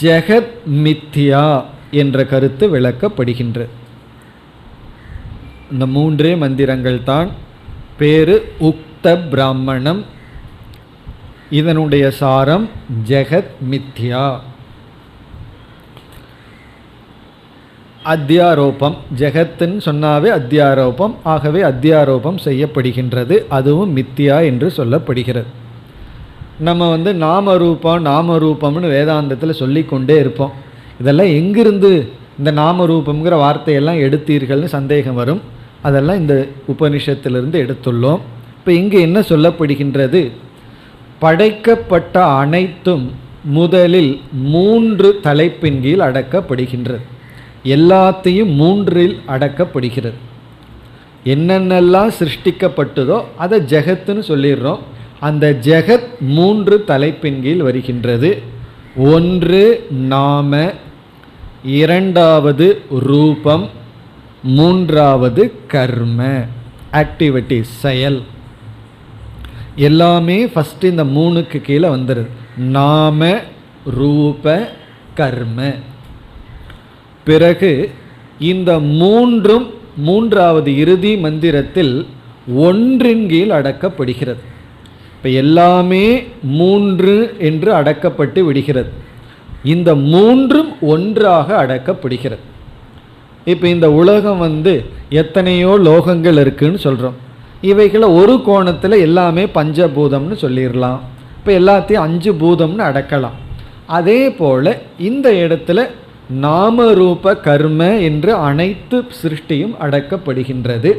ஜெகத் மித்யா என்ற கருத்து விளக்கப்படுகின்றது. இந்த 3 மந்திரங்கள் தான். பேரு உக்த பிராமணம். இதனுடைய சாரம் ஜெகத் மித்யா. அத்தியாரோபம், ஜெகத்துன்னு சொன்னாவே அத்தியாரோபம். ஆகவே அத்தியாரோபம் செய்யப்படுகின்றது, அதுவும் மித்யா என்று சொல்லப்படுகிறது. நம்ம நாமரூபம்னு வேதாந்தத்தில் சொல்லிக்கொண்டே இருப்போம். இதெல்லாம் எங்கிருந்து இந்த நாமரூபம்ங்கிற வார்த்தையெல்லாம் எடுத்தீர்கள்னு சந்தேகம் வரும். அதெல்லாம் இந்த உபனிஷத்திலிருந்து எடுத்துள்ளோம். இப்போ இங்கே என்ன சொல்லப்படுகின்றது, படைக்கப்பட்ட அனைத்தும் முதலில் 3 தலைப்பின் கீழ் அடக்கப்படுகின்றது. எல்லாத்தையும் 3இல் அடக்கப்படுகிறது. என்னென்னலாம் சிருஷ்டிக்கப்பட்டதோ அதை ஜெகத்துன்னு சொல்லிடுறோம். அந்த ஜெகத் 3 தலைப்பின் கீழ் வருகின்றது. 1 நாம, 2வது ரூபம், 3வது கர்ம, ஆக்டிவிட்டி, செயல். எல்லாமே ஃபஸ்ட்டு இந்த 3க்கு கீழே வந்துடுது. நாம, ரூப, கர்ம. பிறகு இந்த 3ம் 3வது இறுதி மந்திரத்தில் 1இன் கீழ் அடக்கப்படுகிறது. இப்போ எல்லாமே 3 என்று அடக்கப்பட்டு விடுகிறது. இந்த 3ம் ஒன்றாக அடக்கப்படுகிறது. இப்போ இந்த உலகம் எத்தனையோ லோகங்கள் இருக்குன்னு சொல்கிறோம். இவைகளை ஒரு கோணத்தில் எல்லாமே பஞ்சபூதம்னு சொல்லிடலாம். இப்போ எல்லாத்தையும் 5 பூதம்னு அடக்கலாம். அதே போல் இந்த இடத்துல நாமரூப கர்ம என்று அனைத்து சிருஷ்டியும் அடக்கப்படுகின்றது.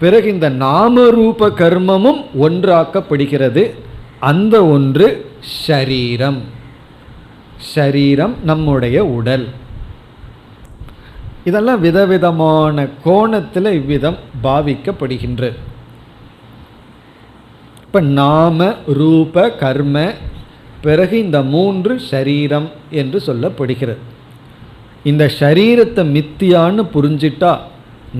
பிறகு இந்த நாமரூப கர்மமும் ஒன்றாக்கப்படுகிறது. அந்த ஒன்று ஷரீரம். ஷரீரம் நம்முடைய உடல். இதெல்லாம் விதவிதமான கோணத்தில் இவ்விதம் பாவிக்கப்படுகின்றது. இப்போ நாம ரூப கர்ம, பிறகு இந்த 3 ஷரீரம் என்று சொல்லப்படுகிறது. இந்த ஷரீரத்தை மித்தியான்னு புரிஞ்சிட்டா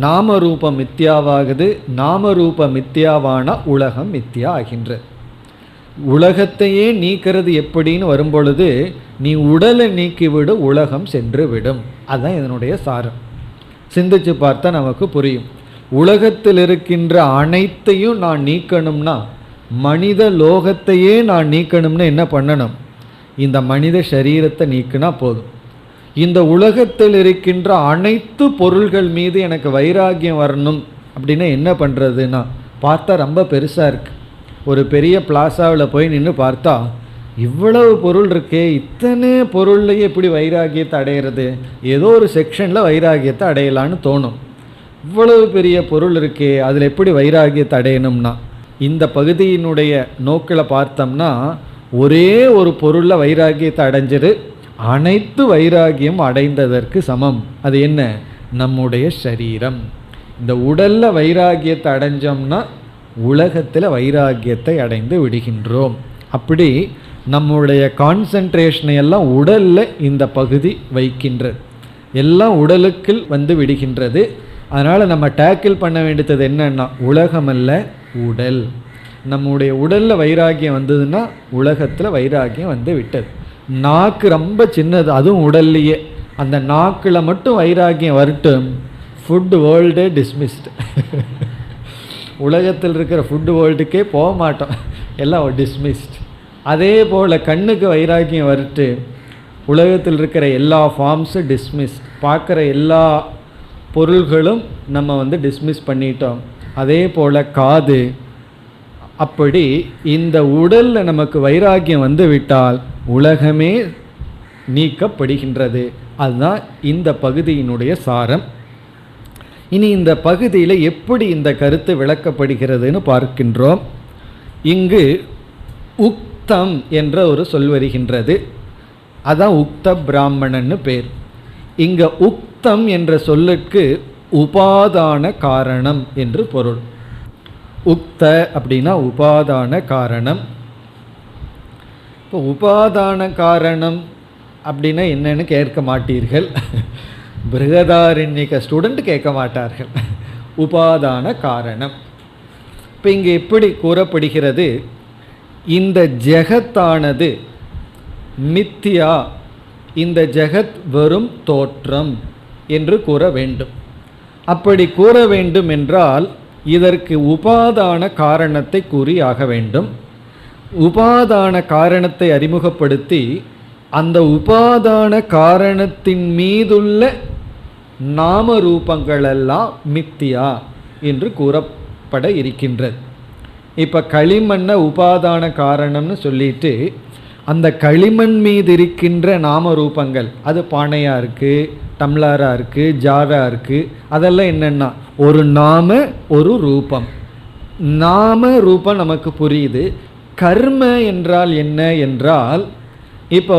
நாம ரூபம் மித்தியாவாகுது. நாம ரூப மித்தியாவான உலகம் மித்தியா ஆகின்றது. உலகத்தையே நீக்கிறது எப்படின்னு வரும்பொழுது நீ உடலை நீக்கிவிடு, உலகம் சென்று விடும். அதுதான் இதனுடைய சாரம். சிந்திச்சு பார்த்தா நமக்கு புரியும். உலகத்தில் இருக்கின்ற அனைத்தையும் நான் நீக்கணும்னா, மனித லோகத்தையே நான் நீக்கணும்னா என்ன பண்ணணும்? இந்த மனித சரீரத்தை நீக்கினா போதும். இந்த உலகத்தில் இருக்கின்ற அனைத்து பொருள்கள் மீது எனக்கு வைராகியம் வரணும் அப்படின்னா என்ன பண்ணுறதுன்னா, பார்த்தா ரொம்ப பெருசாக இருக்குது. ஒரு பெரிய பிளாசாவில் போய் நின்று பார்த்தா இவ்வளவு பொருள் இருக்கே, இத்தனை பொருள்லையே எப்படி வைராகியத்தை அடையிறது? ஏதோ ஒரு செக்ஷனில் வைராகியத்தை அடையலான்னு தோணும். இவ்வளவு பெரிய பொருள் இருக்கே, அதில் எப்படி வைராகியத்தை அடையணும்னா, இந்த பகுதியினுடைய நோக்கில் பார்த்தோம்னா ஒரே ஒரு பொருளில் வைராகியத்தை அடைஞ்சிரு, அனைத்து வைராகியம் அடைந்ததற்கு சமம். அது என்ன? நம்முடைய சரீரம். இந்த உடலில் வைராகியத்தை அடைஞ்சோம்னா உலகத்தில் வைராகியத்தை அடைந்து விடுகின்றோம். அப்படி நம்முடைய கான்சன்ட்ரேஷனை எல்லாம் உடலில் இந்த பகுதி வைக்கின்றது. எல்லாம் உடலுக்குள் வந்து விடுகின்றது. அதனால் நம்ம டேக்கிள் பண்ண வேண்டியது என்னன்னா, உலகம் அல்ல உடல். நம்முடைய உடலில் வைராகியம் வந்ததுன்னா உலகத்தில் வைராகியம் வந்து விட்டது. நாக்கு ரொம்ப சின்னது, அதுவும் உடல்லையே. அந்த நாக்கில் மட்டும் வைராகியம் வரட்டும், ஃபுட் வேர்ல்டே டிஸ்மிஸ்டு. உலகத்தில் இருக்கிற ஃபுட் வேர்ல்டுக்கே போக மாட்டோம், எல்லாம் டிஸ்மிஸ்ட். அதே போல் கண்ணுக்கு வைராகியம் வரட்டு, உலகத்தில் இருக்கிற எல்லா ஃபார்ம்ஸும் டிஸ்மிஸ். பார்க்குற எல்லா பொருள்களும் நம்ம டிஸ்மிஸ் பண்ணிட்டோம். அதே போல் காது. அப்படி இந்த உடலில் நமக்கு வைராகியம் வந்து விட்டால் உலகமே நீக்கப்படுகின்றது. அதுதான் இந்த பகுதியினுடைய சாரம். இனி இந்த பகுதியில் எப்படி இந்த கருத்து விளக்கப்படுகிறதுன்னு பார்க்கின்றோம். இங்கு உக்தம் என்ற ஒரு சொல் வருகின்றது. அதான் உக்த பிராமணன்னு பேர். இங்கே உக்தம் என்ற சொல்லுக்கு உபாதான காரணம் என்று பொருள். உக்த அப்படின்னா உபாதான காரணம். இப்போ உபாதான காரணம் அப்படின்னா என்னன்னு கேட்க மாட்டீர்கள். பிருகதாரண்யக ஸ்டூடெண்ட் கேட்க மாட்டார்கள். உபாதான காரணம். இப்போ இங்கே எப்படி கூறப்படுகிறது? இந்த ஜெகத்தானது மித்தியா, இந்த ஜெகத் வெறும் தோற்றம் என்று கூற வேண்டும். அப்படி கூற வேண்டும் என்றால் இதற்கு உபாதான காரணத்தை கூறி ஆக வேண்டும். உபாதான காரணத்தை அறிமுகப்படுத்தி அந்த உபாதான காரணத்தின் மீதுள்ள நாம ரூபங்களெல்லாம் மித்தியா என்று கூறப்பட இருக்கின்றது. இப்போ களிமண்ணை உபாதான காரணம்னு சொல்லிட்டு அந்த களிமண் மீது இருக்கின்ற நாம ரூபங்கள், அது பானையாக இருக்குது, டம்ளராக இருக்குது, ஜாராக இருக்குது, அதெல்லாம் என்னென்னா ஒரு நாம ஒரு ரூபம். நாம ரூபம் நமக்கு புரியுது. கர்ம என்றால் என்ன என்றால், இப்போ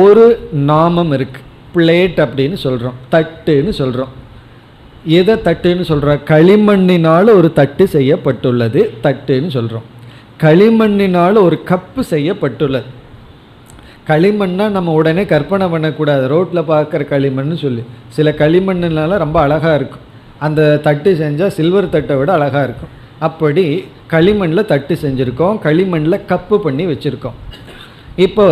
ஒரு நாமம் இருக்குது, பிளேட் அப்படின்னு சொல்கிறோம், தட்டுன்னு சொல்கிறோம். எதை தட்டுன்னு சொல்கிறோம்? களிமண்ணினால் ஒரு தட்டு செய்யப்பட்டுள்ளது, தட்டுன்னு சொல்கிறோம். களிமண்ணினால் ஒரு கப்பு செய்யப்பட்டுள்ளது. களிமண்ணா நம்ம உடனே கற்பனை பண்ணக்கூடாது, ரோட்டில் பார்க்குற களிமண்ணு சொல்லி. சில களிமண்ணுனால ரொம்ப அழகாக இருக்கும். அந்த தட்டு செஞ்சால் சில்வர் தட்டை விட அழகாக இருக்கும். அப்படி களிமண்ணில் தட்டு செஞ்சுருக்கோம், களிமண்ணில் கப்பு பண்ணி வச்சுருக்கோம். இப்போ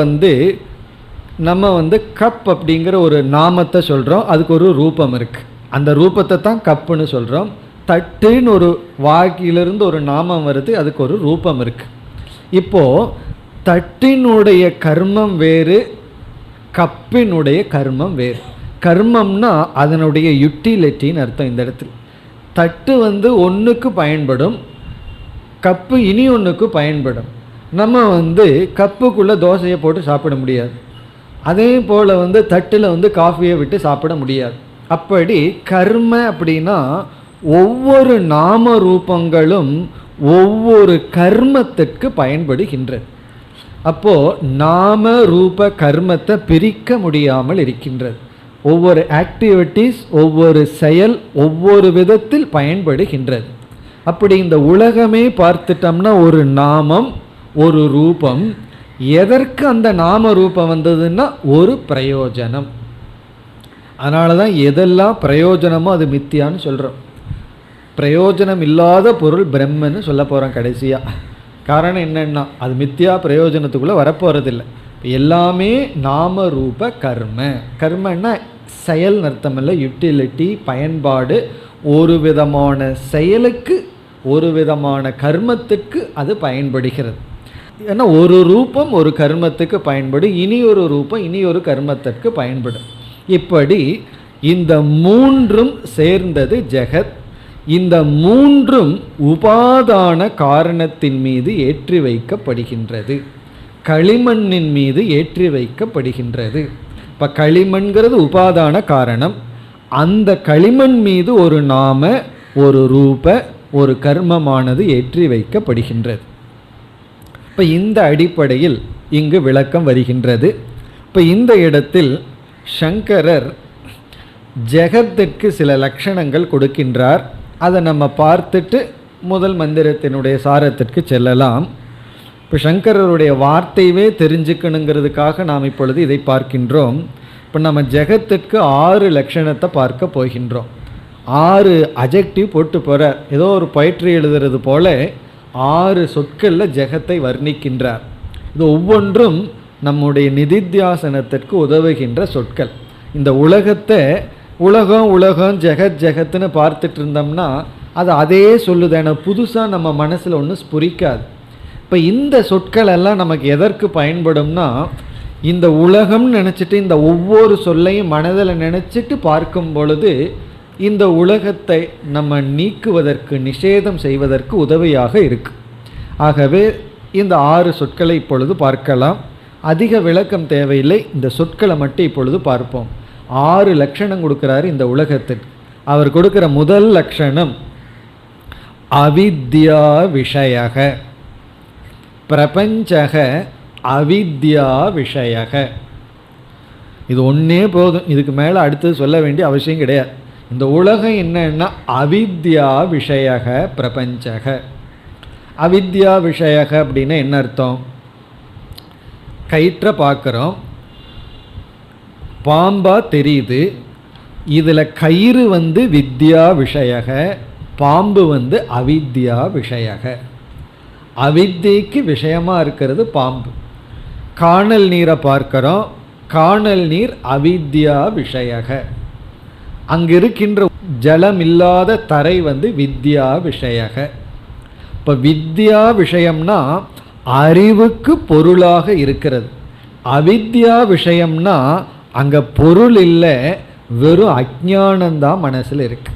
நம்ம கப் அப்படிங்கிற ஒரு நாமத்தை சொல்கிறோம், அதுக்கு ஒரு ரூபம் இருக்குது. அந்த ரூபத்தை தான் கப்புன்னு சொல்கிறோம். தட்டுன்னு ஒரு வாக்கிலிருந்து ஒரு நாமம் வருது, அதுக்கு ஒரு ரூபம் இருக்குது. இப்போது தட்டினுடைய கர்மம் வேறு, கப்பினுடைய கர்மம் வேறு. கர்மம்னா அதனுடைய யுட்டிலிட்டின்னு அர்த்தம். இந்த இடத்துல தட்டு ஒன்றுக்கு பயன்படும், கப்பு இனி ஒன்றுக்கு பயன்படும். நம்ம கப்புக்குள்ளே தோசையை போட்டு சாப்பிட முடியாது, அதே போல் தட்டில் காஃபியை விட்டு சாப்பிட முடியாது. அப்படி கர்ம அப்படின்னா ஒவ்வொரு நாம ரூபங்களும் ஒவ்வொரு கர்மத்திற்கு பயன்படுகின்றது. அப்போ நாம ரூப கர்மத்தை பிரிக்க முடியாமல் இருக்கின்றது. ஒவ்வொரு ஆக்டிவிட்டீஸ், ஒவ்வொரு செயல் ஒவ்வொரு விதத்தில் பயன்படுகின்றது. அப்படி இந்த உலகமே பார்த்துட்டோம்னா ஒரு நாமம், ஒரு ரூபம். எதற்கு அந்த நாம ரூபம் வந்ததுன்னா ஒரு பிரயோஜனம். அதனால தான் எதெல்லாம் பிரயோஜனமோ அது மித்தியான்னு சொல்கிறோம். பிரயோஜனம் இல்லாத பொருள் பிரம்மன்னு சொல்ல போகிறோம் கடைசியாக. காரணம் என்னென்னா அது மித்தியா பிரயோஜனத்துக்குள்ளே வரப்போகிறதில்லை. எல்லாமே நாம ரூப கர்ம. கர்மன்னா செயல் அர்த்தம் இல்லை, யுட்டிலிட்டி, பயன்பாடு. ஒரு விதமான செயலுக்கு, ஒரு விதமான கர்மத்துக்கு அது பயன்படுகிறது. ஏன்னா ஒரு ரூபம் ஒரு கர்மத்துக்கு பயன்படும், இனி ஒரு ரூபம் இனி ஒரு கர்மத்திற்கு பயன்படும். இப்படி இந்த மூன்றும் சேர்ந்தது ஜெகத். இந்த மூன்றும் உபாதான காரணத்தின் மீது ஏற்றி வைக்கப்படுகின்றது, களிமண்ணின் மீது ஏற்றி வைக்கப்படுகின்றது. இப்போ களிமண்கிறது உபாதான காரணம். அந்த களிமண் மீது ஒரு நாம, ஒரு ரூப, ஒரு கர்மமானது ஏற்றி வைக்கப்படுகின்றது. இப்போ இந்த அடிப்படையில் இங்கு விளக்கம் வருகின்றது. இப்போ இந்த இடத்தில் சங்கரர் ஜெகத்திற்கு சில லட்சணங்கள் கொடுக்கின்றார். அதை நம்ம பார்த்துட்டு முதல் மந்திரத்தினுடைய சாரத்திற்கு செல்லலாம். இப்போ சங்கரருடைய வார்த்தையே தெரிஞ்சுக்கணுங்கிறதுக்காக நாம் இப்பொழுது இதை பார்க்கின்றோம். இப்போ நம்ம ஜெகத்திற்கு 6 லட்சணத்தை பார்க்க போகின்றோம். 6 அஜெக்டிவ் போட்டு போகிற ஏதோ ஒரு பயிற்சி எழுதுறது போல 6 சொற்களில் ஜெகத்தை வர்ணிக்கின்றார். இது ஒவ்வொன்றும் நம்முடைய நிதித்தியாசனத்திற்கு உதவுகின்ற சொற்கள். இந்த உலகத்தை உலகம் உலகம் ஜெகத் ஜெகத்துன்னு பார்த்துட்டு இருந்தோம்னா அது அதே சொல்லுது. எனக்கு புதுசாக நம்ம மனசில் ஒன்றும் ஸ்புரிக்காது. இப்போ இந்த சொற்கள் எல்லாம் நமக்கு எதற்கு பயன்படும்னா, இந்த உலகம்னு நினச்சிட்டு இந்த ஒவ்வொரு சொல்லையும் மனதில் நினச்சிட்டு பார்க்கும் பொழுது இந்த உலகத்தை நம்ம நீக்குவதற்கு, நிஷேதம் செய்வதற்கு உதவியாக இருக்கு. ஆகவே இந்த 6 சொற்களை இப்பொழுது பார்க்கலாம். அதிக விளக்கம் தேவையில்லை, இந்த சொற்களை மட்டும் இப்பொழுது பார்ப்போம். 6 லட்சணம் கொடுக்குறாரு இந்த உலகத்துக்கு. அவர் கொடுக்குற முதல் லட்சணம் அவித்யா விஷயக. பிரபஞ்சக அவித்யா விஷயக. இது ஒன்றே போதும், இதுக்கு மேலே அடுத்தது சொல்ல வேண்டிய அவசியம் கிடையாது. இந்த உலகம் என்னன்னா அவித்யா விஷயக பிரபஞ்சக. அவித்யா விஷயக அப்படின்னா என்ன அர்த்தம்? கயிற்றை பார்க்குறோம், பாம்பா தெரியுது. இதில் கயிறு வித்யா விஷயக, பாம்பு அவித்யா விஷயக. அவித்தியக்கு விஷயமாக இருக்கிறது பாம்பு. காணல் நீரை பார்க்கிறோம், காணல் நீர் அவித்யா விஷயக. அங்கே இருக்கின்ற ஜலம் இல்லாத தரை வித்யா விஷயக. இப்போ வித்யா விஷயம்னா அறிவுக்கு பொருளாக இருக்கிறது. அவித்யா விஷயம்னா அங்கே பொருள் இல்லை, வெறும் அஜ்ஞானந்தான் மனசில் இருக்கு.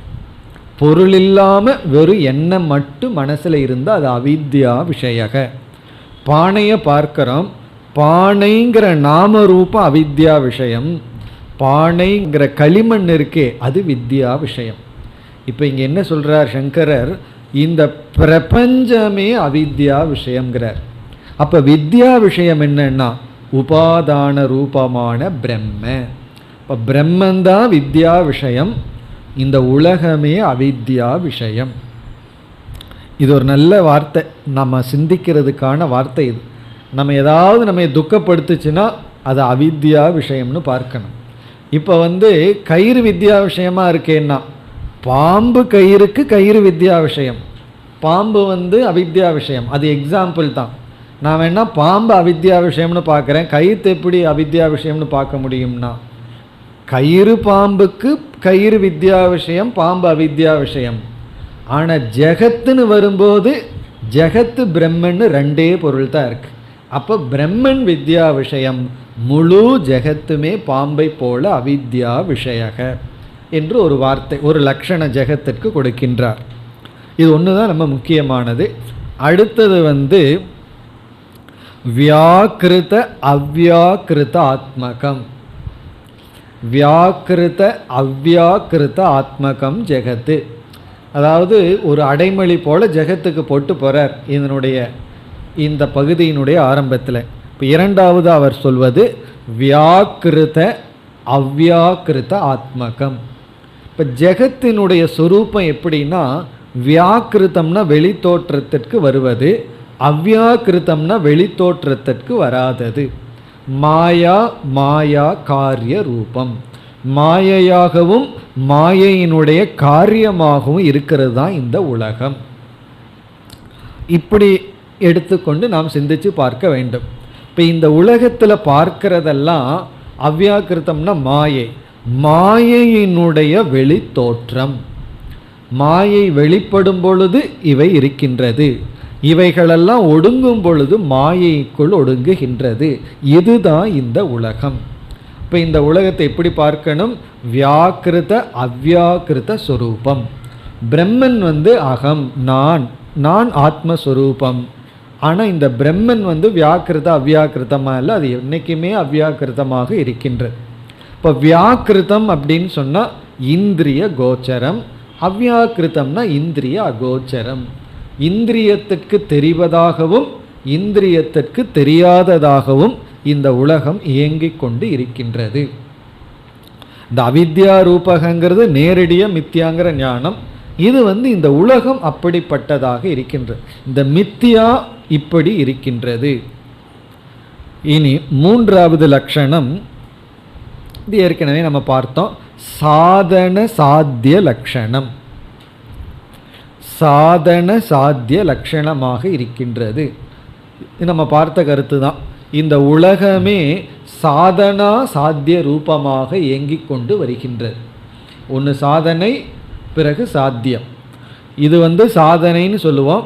பொருள் இல்லாமல் வெறும் எண்ணம் மட்டும் மனசில் இருந்தால் அது அவித்யா விஷயக. பானையை பார்க்கிறோம், பானைங்கிற நாம ரூபம் அவித்யா விஷயம். பானைங்கிற களிமண் இருக்கே அது வித்யா விஷயம். இப்போ இங்கே என்ன சொல்கிறார் சங்கரர்? இந்த பிரபஞ்சமே அவித்யா விஷயங்கிறார். அப்போ வித்யா விஷயம் என்னன்னா உபாதான ரூபமான பிரம்ம. இப்போ பிரம்மந்தான் வித்யா விஷயம், இந்த உலகமே அவித்யா விஷயம். இது ஒரு நல்ல வார்த்தை, நம்ம சிந்திக்கிறதுக்கான வார்த்தை இது. நம்ம ஏதாவது நம்ம துக்கப்படுத்துச்சுன்னா அது அவித்யா விஷயம்னு பார்க்கணும். இப்போ கயிறு வித்யா விஷயமாக இருக்கேன்னா பாம்பு கயிறுக்கு கயிறு வித்யா விஷயம், பாம்பு அவித்யா விஷயம். அது எக்ஸாம்பிள் தான். நான் வேணா பாம்பு அவித்யா விஷயம்னு பார்க்குறேன், கயிறு எப்படி அவித்யா விஷயம்னு பார்க்க முடியும்னா கயிறு பாம்புக்கு கயிறு வித்யா விஷயம், பாம்பு அவித்யா விஷயம். ஆனால் ஜெகத்துன்னு வரும்போது ஜெகத்து பிரம்மன்னு ரெண்டே பொருள் தான் இருக்கு. அப்போ பிரம்மன் வித்யா விஷயம், முழு ஜெகத்துமே பாம்பை போல அவித்யா விஷயக என்று ஒரு வார்த்தை, ஒரு லட்சண ஜெகத்திற்கு கொடுக்கின்றார். இது ஒன்று தான் ரொம்ப முக்கியமானது. அடுத்தது வியாக்கிருத அவ்யாக்கிருத ஆத்மகம். வியாக்கிருத அவ்யாக்கிருத ஆத்மகம் ஜெகத்து. அதாவது ஒரு அடைமொழி போல ஜெகத்துக்கு போட்டு போகிறார் இந்த பகுதியினுடைய ஆரம்பத்தில். இப்போ இரண்டாவது அவர் சொல்வது வியாக்கிருத அவ்யாக்கிருத ஆத்மகம். இப்போ ஜெகத்தினுடைய சொரூபம் எப்படின்னா, வியாக்கிருத்தம்னா வெளித்தோற்றத்திற்கு வருவது, அவ்யாக்கிருத்தம்னா வெளித்தோற்றத்திற்கு வராதது. மாயா மாயா காரிய ரூபம், மாயையாகவும் மாயையினுடைய காரியமாகவும் இருக்கிறது தான் இந்த உலகம். இப்படி எடுத்துக்கொண்டு நாம் சிந்திச்சு பார்க்க வேண்டும். இப்போ இந்த உலகத்தில் பார்க்கிறதெல்லாம் அவ்யாக்கிருத்தம்னா மாயை, மாயையினுடைய வெளித்தோற்றம். மாயை வெளிப்படும் பொழுது இவை இருக்கின்றது, இவைகளெல்லாம் ஒடுங்கும் பொழுது மாயைக்குள் ஒடுங்குகின்றது. இதுதான் இந்த உலகம். இப்போ இந்த உலகத்தை எப்படி பார்க்கணும்? வியாக்கிருத அவ்யாக்கிருத சொரூபம். பிரம்மன் அகம், நான் ஆத்மஸ்வரூபம். ஆனால் இந்த பிரம்மன் வியாக்கிருத அவ்யாக்கிருத்தமாக இல்லை, அது என்றைக்குமே அவ்யாக்கிருத்தமாக இருக்கின்றது. இப்போ வியாக்கிருதம் அப்படின்னு சொன்னால் இந்திரிய கோச்சரம், அவ்யாக்கிருத்தம்னா இந்திரிய அகோச்சரம். இந்திரியத்திற்கு தெரிவதாகவும் இந்திரியத்திற்கு தெரியாததாகவும் இந்த உலகம் இயங்கிக் கொண்டு இருக்கின்றது. இந்த அவித்யா ரூபகங்கிறது நேரடியாக மித்தியாங்கிற ஞானம். இது இந்த உலகம் அப்படிப்பட்டதாக இருக்கின்றது, இந்த மித்தியா இப்படி இருக்கின்றது. இனி மூன்றாவது லட்சணம், இது ஏற்கனவே நம்ம பார்த்தோம், சாதன சாத்திய லட்சணம். சாதன சாத்திய லட்சணமாக இருக்கின்றது. நம்ம பார்த்த கருத்து தான். இந்த உலகமே சாதனா சாத்திய ரூபமாக இயங்கிக் கொண்டு வருகின்றது. ஒன்று சாதனை, பிறகு சாத்தியம். இது சாதனைன்னு சொல்லுவோம்,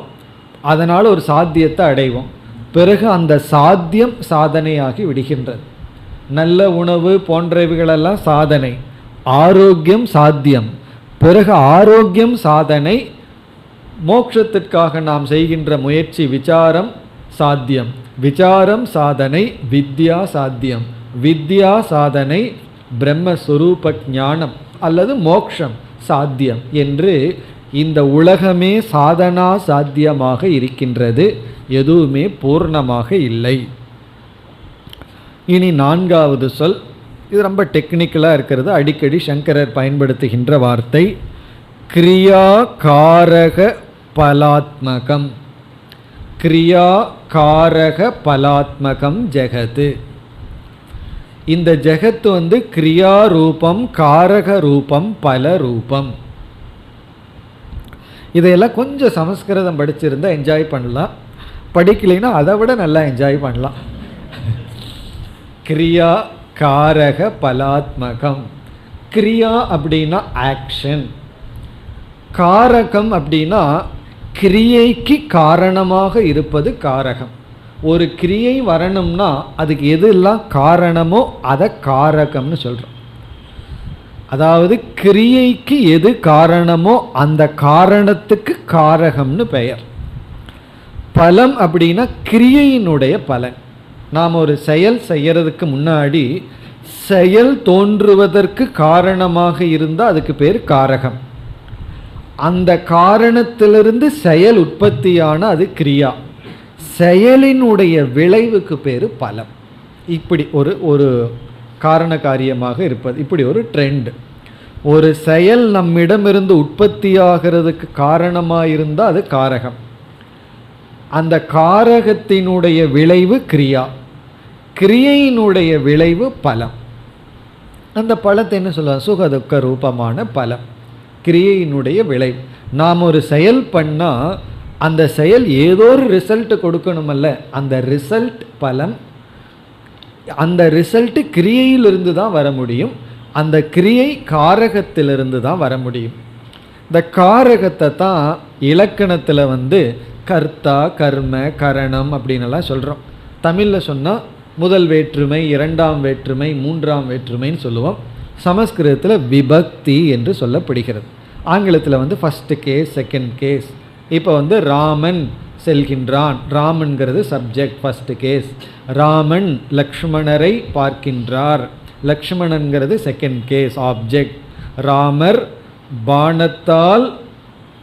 அதனால் ஒரு சாத்தியத்தை அடைவோம். பிறகு அந்த சாத்தியம் சாதனையாகி விடுகின்றது. நல்ல உணவு போன்றவைகளெல்லாம் சாதனை, ஆரோக்கியம் சாத்தியம். பிறகு ஆரோக்கியம் சாதனை, மோட்சத்திற்காக நாம் செய்கின்ற முயற்சி விசாரம் சாத்தியம், விசாரம் சாதனை வித்யா சாத்தியம், வித்யா சாதனை பிரம்மஸ்வரூப ஞானம் அல்லது மோக்ஷம் சாத்தியம் என்று இந்த உலகமே சாதனா சாத்தியமாக இருக்கின்றது, எதுவுமே பூர்ணமாக இல்லை. இனி நான்காவது சொல், இது ரொம்ப டெக்னிக்கலாக இருக்கிறது, அடிக்கடி சங்கரர் பயன்படுத்துகின்ற வார்த்தை கிரியா காரக பலாத்மகம். கிரியா காரக பலாத்மகம் ஜெகத்து. இந்த ஜெகத்து கிரியா ரூபம், காரக ரூபம், பல ரூபம். இதையெல்லாம் கொஞ்சம் சமஸ்கிருதம் படிச்சிருந்தா என்ஜாய் பண்ணலாம், படிக்கலைன்னா அதை விட நல்லா என்ஜாய் பண்ணலாம். கிரியா காரக பலாத்மகம். கிரியா அப்படின்னா ஆக்ஷன், காரகம் அப்படின்னா கிரியைக்கு காரணமாக இருப்பது காரகம். ஒரு கிரியை வரணும்னா அதுக்கு எதெல்லாம் காரணமோ அதை காரகம்னு சொல்கிறோம். அதாவது கிரியைக்கு எது காரணமோ அந்த காரணத்துக்கு காரகம்னு பெயர். பலம் அப்படின்னா கிரியையினுடைய பலன். நாம் ஒரு செயல் செய்யறதுக்கு முன்னாடி செயல் தோன்றுவதற்கு காரணமாக இருந்தால் அதுக்கு பேர் காரகம். அந்த காரணத்திலிருந்து செயல் உற்பத்தியான அது கிரியா. செயலினுடைய விளைவுக்கு பேர் பலம். இப்படி ஒரு காரண காரியமாக இருப்பது, இப்படி ஒரு ட்ரெண்ட். ஒரு செயல் நம்மிடமிருந்து உற்பத்தியாகிறதுக்கு காரணமாக இருந்தால் அது காரகம். அந்த காரகத்தினுடைய விளைவு கிரியா, கிரியையினுடைய விளைவு பலம். அந்த பலத்தை என்ன சொல்லுவாங்க? சுகதுக்க ரூபமான பலம், கிரியையினுடைய விளைவு. நாம் ஒரு செயல் பண்ணால் அந்த செயல் ஏதோ ஒரு ரிசல்ட் கொடுக்கணுமல்ல, அந்த ரிசல்ட் பலம். அந்த ரிசல்ட்டு கிரியையிலிருந்து தான் வர முடியும், அந்த கிரியை காரகத்திலிருந்து தான் வர முடியும். இந்த காரகத்தை தான் இலக்கணத்தில் கர்த்தா கர்ம கரணம் அப்படின்னுலாம் சொல்கிறோம். தமிழில் சொன்னால் முதல் வேற்றுமை, இரண்டாம் வேற்றுமை, மூன்றாம் வேற்றுமைன்னு சொல்லுவோம். சமஸ்கிருதத்தில் விபக்தி என்று சொல்லப்படுகிறது. ஆங்கிலத்தில் ஃபஸ்ட்டு கேஸ், செகண்ட் கேஸ். இப்போ ராமன் செல்கின்றான், ராமன்கிறது சப்ஜெக்ட், ஃபஸ்ட்டு கேஸ். ராமன் லக்ஷ்மணரை பார்க்கின்றார், லக்ஷ்மணன்கிறது செகண்ட் கேஸ், ஆப்ஜெக்ட். ராமர் பாணத்தால்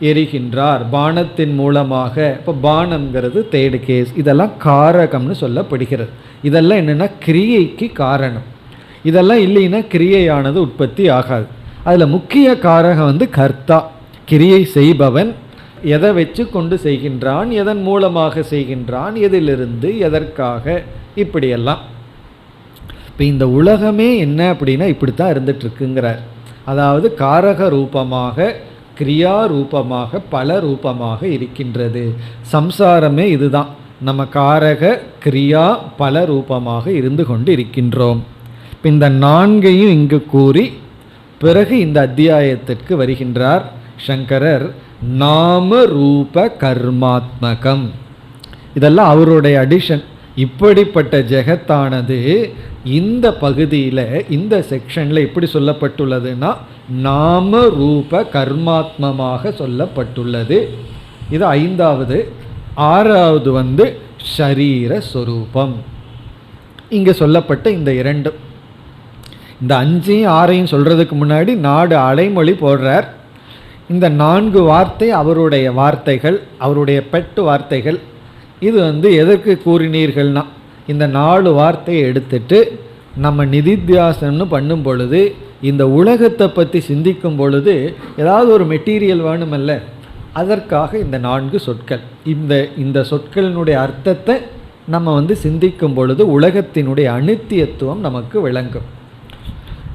எரிகின்றார் பானத்தின் மூலமாக. இப்போ பானம்ங்கிறது தேர்டு கேஸ். இதெல்லாம் காரகம்னு சொல்லப்படுகிறது. இதெல்லாம் என்னென்னா கிரியைக்கு காரணம். இதெல்லாம் இல்லைன்னா கிரியையானது உற்பத்தி ஆகாது. அதில் முக்கிய காரகம் கர்த்தா, கிரியை செய்பவன். எதை வச்சு கொண்டு செய்கின்றான், எதன் மூலமாக செய்கின்றான், எதிலிருந்து, எதற்காக, இப்படியெல்லாம். இப்போ இந்த உலகமே என்ன அப்படின்னா இப்படித்தான் இருந்துட்டுருக்குங்கிறார். அதாவது காரக ரூபமாக, கிரியா ரூபமாக, பல ரூபமாக இருக்கின்றது. சம்சாரமே இதுதான். நம்ம காரக கிரியா பல ரூபமாக இருந்து கொண்டு இருக்கின்றோம். இப்போ இந்த நான்கையும் இங்கு கூறி பிறகு இந்த அத்தியாயத்திற்கு வருகின்றார் சங்கரர். நாம ரூப கர்மாத்மகம். இதெல்லாம் அவருடைய அடிஷன். இப்படிப்பட்ட ஜெகத்தானது இந்த பகுதியில், இந்த செக்ஷனில் எப்படி சொல்லப்பட்டுள்ளதுன்னா நாம ரூப கர்மாத்மமாக சொல்லப்பட்டுள்ளது. இது 5வது. 6வது ஷரீர ஸ்வரூபம். இங்கே சொல்லப்பட்ட இந்த 2, இந்த 5ஐயும் 6ஐயும் சொல்கிறதுக்கு முன்னாடி நாடு அடைமொழி போடுறார். இந்த 4 வார்த்தை அவருடைய வார்த்தைகள், அவருடைய பெட்டு வார்த்தைகள். இது எதற்கு கூறினீர்கள்னா, இந்த 4 வார்த்தையை எடுத்துட்டு நம்ம நிதித்தியாசனம்னு பண்ணும் பொழுது, இந்த உலகத்தை பற்றி சிந்திக்கும் பொழுது ஏதாவது ஒரு மெட்டீரியல் வேணுமல்ல, அதற்காக இந்த 4 சொற்கள். இந்த சொற்களினுடைய அர்த்தத்தை நம்ம சிந்திக்கும் பொழுது உலகத்தினுடைய அனித்தியத்துவம் நமக்கு விளங்கும்.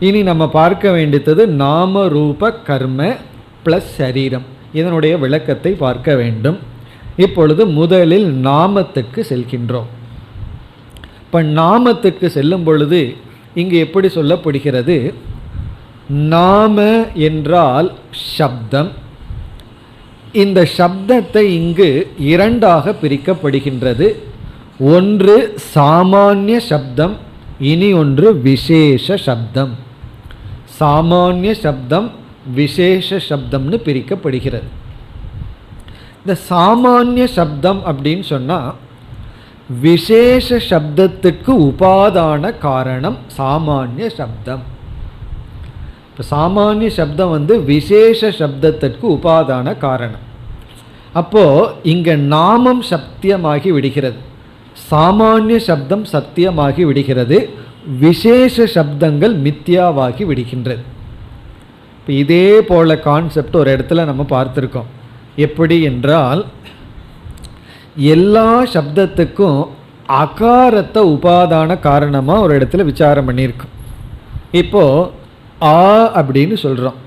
இனி நம்ம பார்க்க வேண்டியது நாம ரூப கர்ம ப்ளஸ் சரீரம். இதனுடைய விளக்கத்தை பார்க்க வேண்டும். இப்பொழுது முதலில் நாமத்துக்கு செல்கின்றோம். இப்போ நாமத்துக்கு செல்லும் பொழுது இங்கு எப்படி சொல்லப்படுகிறது, நாம என்றால் சப்தம். இந்த சப்தத்தை இங்கு 2ஆக பிரிக்கப்படுகின்றது. ஒன்று சாமானிய சப்தம், இனி ஒன்று விசேஷ சப்தம். சாமானிய சப்தம், விசேஷ சப்தம்னு பிரிக்கப்படுகிறது. இந்த சாமானிய சப்தம் அப்படின்னு சொன்னால் விசேஷ சப்தத்துக்கு உபாதான காரணம் சாமானிய சப்தம். இப்போ சாமானிய சப்தம் விசேஷ சப்தத்திற்கு உபாதான காரணம். அப்போது இங்கே நாமம் சத்தியமாகி விடுகிறது, சாமானிய சப்தம் சத்தியமாகி விடுகிறது, விசேஷ சப்தங்கள் மித்யாவாகி விடுகின்றது. இப்போ இதே போல கான்செப்ட் ஒரு இடத்துல நம்ம பார்த்துருக்கோம். எப்படி என்றால், எல்லா சப்தத்துக்கும் அகாரத்தை உபாதான காரணமாக ஒரு இடத்துல விசாரம் பண்ணியிருக்கோம். இப்போது ஆ அப்படின்னு சொல்கிறோம்.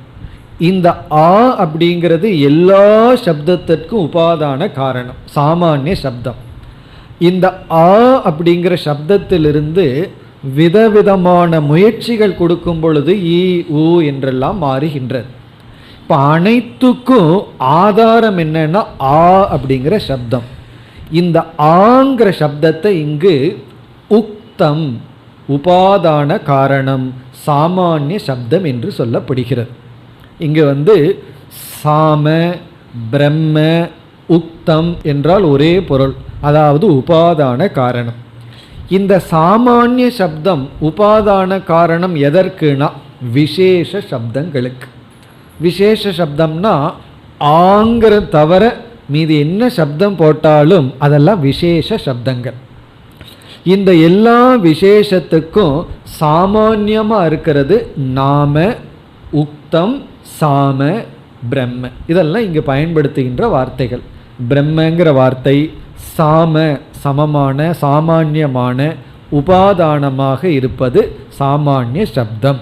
இந்த ஆ அப்படிங்கிறது எல்லா சப்தத்திற்கும் உபாதான காரணம், சாமானிய சப்தம். இந்த ஆ அப்படிங்கிற சப்தத்திலிருந்து விதவிதமான முயற்சிகள் கொடுக்கும் பொழுது ஈ ஊ என்றெல்லாம் மாறுகின்றது. இப்போ அனைத்துக்கும் ஆதாரம் என்னன்னா ஆ அப்படிங்கிற சப்தம். இந்த ஆங்கிற சப்தத்தை இங்கு உக்தம், உபாதான காரணம், சாமானிய சப்தம் என்று சொல்லப்படுகிறது. இங்கு சாம பிரம்ம உக்தம் என்றால் ஒரே பொருள், அதாவது உபாதான காரணம். இந்த சாமானிய சப்தம் உபாதான காரணம் எதற்குனா விசேஷ சப்தங்களுக்கு. விசேஷ சப்தம்னா ஆங்கிற தவிர மீது என்ன சப்தம் போட்டாலும் அதெல்லாம் விசேஷ சப்தங்கள். இந்த எல்லா விசேஷத்துக்கும் சாமான்யமாக இருக்கிறது நாம, உக்தம், சாம, பிரம்ம. இதெல்லாம் இங்கு பயன்படுத்துகின்ற வார்த்தைகள். பிரம்மங்கிற வார்த்தை சாம சமமான சாமான்யமான உபாதானமாக இருப்பது சாமானிய சப்தம்.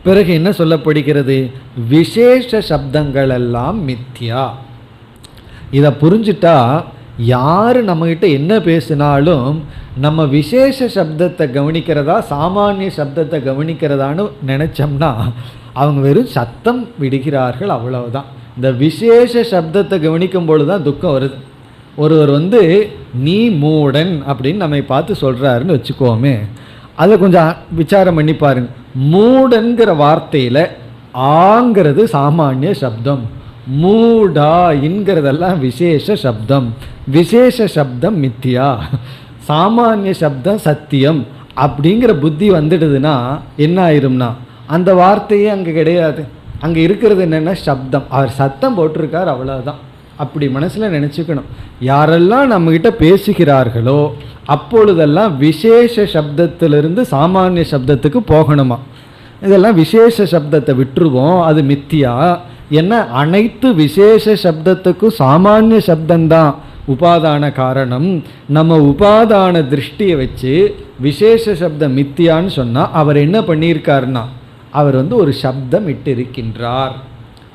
பிறகு என்ன சொல்லப்படுகிறது, விசேஷ சப்தங்கள் எல்லாம் மித்யா. இதை புரிஞ்சுட்டா யார் நம்மகிட்ட என்ன பேசினாலும் நம்ம விசேஷ சப்தத்தை கவனிக்கிறதா சாமானிய சப்தத்தை கவனிக்கிறதான்னு நினச்சோம்னா அவங்க வெறும் சத்தம் விடுகிறார்கள், அவ்வளவுதான். இந்த விசேஷ சப்தத்தை கவனிக்கும் பொழுது தான் துக்கம் வருது. ஒருவர் நீ மூடன் அப்படின்னு நம்மை பார்த்து சொல்கிறாருன்னு வச்சுக்கோமே, அதை கொஞ்சம் விசாரம் பண்ணி பாருங்க. மூடன்கிற வார்த்தையில் ஆங்கிறது சாமானிய சப்தம், மூடா என்கிறதெல்லாம் விசேஷ சப்தம். விசேஷ சப்தம் மித்தியா, சாமானிய சப்தம் சத்தியம் அப்படிங்கிற புத்தி வந்துடுதுன்னா என்ன ஆயிரும்னா அந்த வார்த்தையே அங்கே கிடையாது. அங்கே இருக்கிறது என்னென்னா சப்தம். அவர் சத்தம் போட்டிருக்கார், அவ்வளோதான். அப்படி மனசில் நினச்சிக்கணும். யாரெல்லாம் நம்மக்கிட்ட பேசுகிறார்களோ அப்பொழுதெல்லாம் விசேஷ சப்தத்திலிருந்து சாமானிய சப்தத்துக்கு போகணுமா. இதெல்லாம் விசேஷ சப்தத்தை விட்டுருவோம், அது மித்தியா. என்ன, அனைத்து விசேஷ சப்தத்துக்கும் சாமானிய சப்தம்தான் உபாதான காரணம். நம்ம உபாதான திருஷ்டியை வச்சு விசேஷ சப்தம் மித்தியான்னு சொன்னால் அவர் என்ன பண்ணியிருக்காருன்னா அவர் ஒரு சப்தம் இட்டிருக்கின்றார்.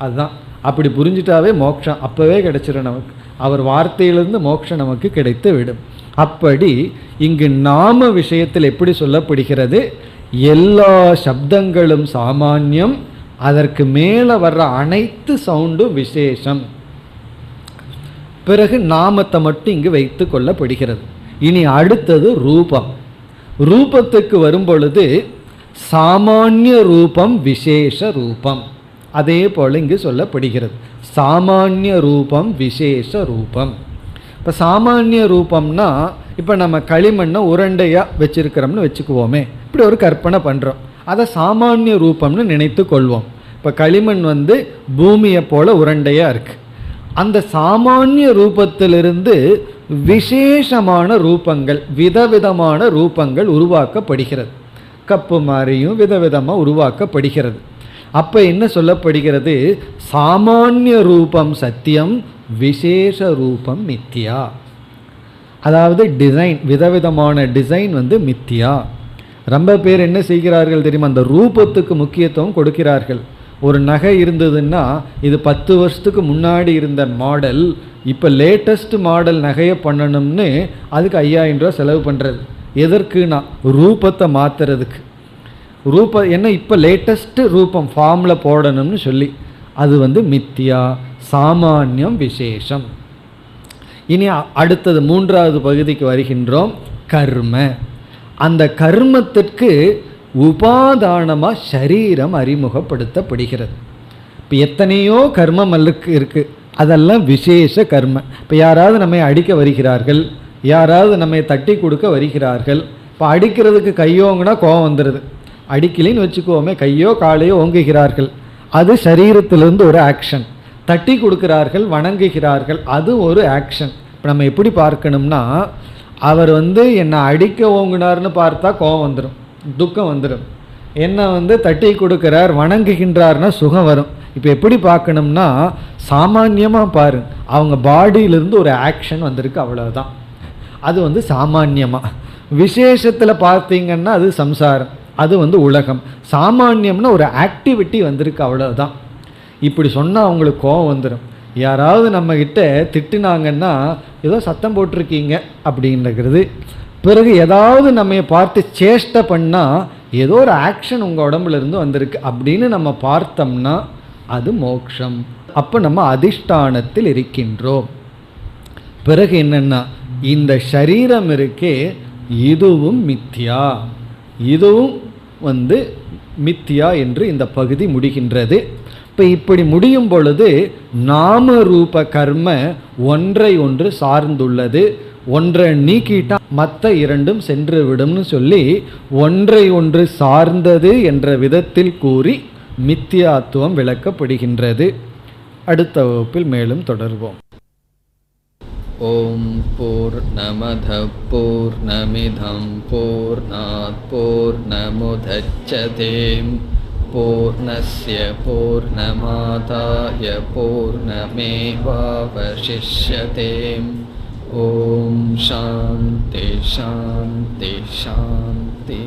அதுதான். அப்படி புரிஞ்சிட்டாவே மோட்சம் அப்போவே கிடைச்சிடும் நமக்கு. அவர் வார்த்தையிலிருந்து மோட்சம் நமக்கு கிடைத்து விடும். அப்படி இங்கு நாம விஷயத்தில் எப்படி சொல்லப்படுகிறது, எல்லா சப்தங்களும் சாமானியம், அதற்கு மேலே வர்ற அனைத்து சவுண்டும் விசேஷம். பிறகு நாமத்தை மட்டும் இங்கு வைத்து கொள்ளப்படுகிறது. இனி அடுத்தது ரூபம். ரூபத்துக்கு வரும்பொழுது சாமானிய ரூபம் விசேஷ ரூபம், அதே போல் இங்கு சொல்லப்படுகிறது. சாமானிய ரூபம் விசேஷ ரூபம். இப்போ சாமானிய ரூபம்னா இப்போ நம்ம களிமண்ணை உருண்டையாக வச்சுருக்கிறோம்னு வச்சுக்குவோமே, இப்படி ஒரு கற்பனை பண்ணுறோம், அதை சாமானிய ரூபம்னு நினைத்து கொள்வோம். இப்போ களிமண் பூமியை போல் உருண்டையாக இருக்குது. அந்த சாமானிய ரூபத்திலிருந்து விசேஷமான ரூபங்கள், விதவிதமான ரூபங்கள் உருவாக்கப்படுகிறது. கப்பு மாதிரியும் விதவிதமாக உருவாக்கப்படுகிறது. அப்போ என்ன சொல்லப்படுகிறது, சாமானிய ரூபம் சத்தியம், விசேஷ ரூபம் மித்தியா. அதாவது டிசைன், விதவிதமான டிசைன் மித்தியா. ரொம்ப பேர் என்ன செய்கிறார்கள் தெரியுமா, அந்த ரூபத்துக்கு முக்கியத்துவம் கொடுக்கிறார்கள். ஒரு நகை இருந்ததுன்னா இது 10 வருஷத்துக்கு முன்னாடி இருந்த மாடல், இப்போ லேட்டஸ்ட் மாடல் நகையை பண்ணணும்னு அதுக்கு 5000 ரூபா செலவு பண்ணுறது. எதற்குனா ரூபத்தை மாற்றுறதுக்கு. ரூபம் என்ன, இப்போ லேட்டஸ்ட்டு ரூபம் ஃபார்மில் போடணும்னு சொல்லி, அது மித்தியா. சாமானியம் விசேஷம். இனி அடுத்தது 3வது பகுதிக்கு வருகின்றோம். கர்ம. அந்த கர்மத்திற்கு உபாதானமாக சரீரம் அறிமுகப்படுத்தப்படுகிறது. இப்போ எத்தனையோ கர்மம் இருக்குது, அதெல்லாம் விசேஷ கர்ம. இப்போ யாராவது நம்மை அடிக்க வருகிறார்கள், யாராவது நம்மை தட்டி கொடுக்க வருகிறார்கள். இப்போ அடிக்கிறதுக்கு கையோங்கன்னா கோபம் வந்துடுது. அடிக்கலின்னு வச்சுக்கோமே, கையோ காலையோ ஓங்குகிறார்கள், அது சரீரத்திலிருந்து ஒரு ஆக்ஷன். தட்டி கொடுக்கிறார்கள், வணங்குகிறார்கள், அது ஒரு ஆக்ஷன். இப்போ நம்ம எப்படி பார்க்கணும்னா, அவர் என்னை அடிக்க ஓங்குனார்னு பார்த்தா கோபம் வந்துடும், துக்கம் வந்துடும். என்னை தட்டி கொடுக்கிறார், வணங்குகின்றார்னா சுகம் வரும். இப்போ எப்படி பார்க்கணும்னா, சாமான்யமாக பாருங்க, அவங்க பாடியிலிருந்து ஒரு ஆக்ஷன் வந்திருக்கு, அவ்வளோதான். அது சாமான்யமாக. விசேஷத்தில் பார்த்தீங்கன்னா அது சம்சாரம், அது உலகம். சாமான்யம்னா ஒரு ஆக்டிவிட்டி வந்திருக்கு, அவ்வளோதான். இப்படி சொன்னால் அவங்களுக்கு கோபம் வந்துடும். யாராவது நம்மக்கிட்ட திட்டுனாங்கன்னா ஏதோ சத்தம் போட்டிருக்கீங்க அப்படின்றது. பிறகு ஏதாவது நம்ம பார்த்து சேஷ்டை பண்ணால் ஏதோ ஒரு ஆக்ஷன் உங்கள் உடம்புலேருந்து வந்திருக்கு அப்படின்னு நம்ம பார்த்தோம்னா அது மோட்சம். அப்போ நம்ம அதிஷ்டானத்தில் இருக்கின்றோம். பிறகு என்னென்னா, இந்த சரீரம் இருக்கே இதுவும் மித்யா, இதுவும் மித்யா என்று இந்த பகுதி முடிகின்றது. இப்போ இப்படி முடியும் பொழுது நாம ரூப கர்ம ஒன்றை ஒன்று சார்ந்துள்ளது, ஒன்றை நீக்கிட்டா மற்ற இரண்டும் சென்று விடும்னு சொல்லி ஒன்றை ஒன்று சார்ந்தது என்ற விதத்தில் கூறி மித்தியாத்துவம் விளக்கப்படுகின்றது. அடுத்த வகுப்பில் மேலும் தொடர்வோம். ஓம் பூர்ணமத பூர்ணமிதம் பூர்ணாத் பூர்ணமுதச்யதே பூர்ணஸ்ய பூர்ணமாதாய பூர்ணமேவாவசிஷ்யதே. ஓம் சாந்தி சாந்தி சாந்தி.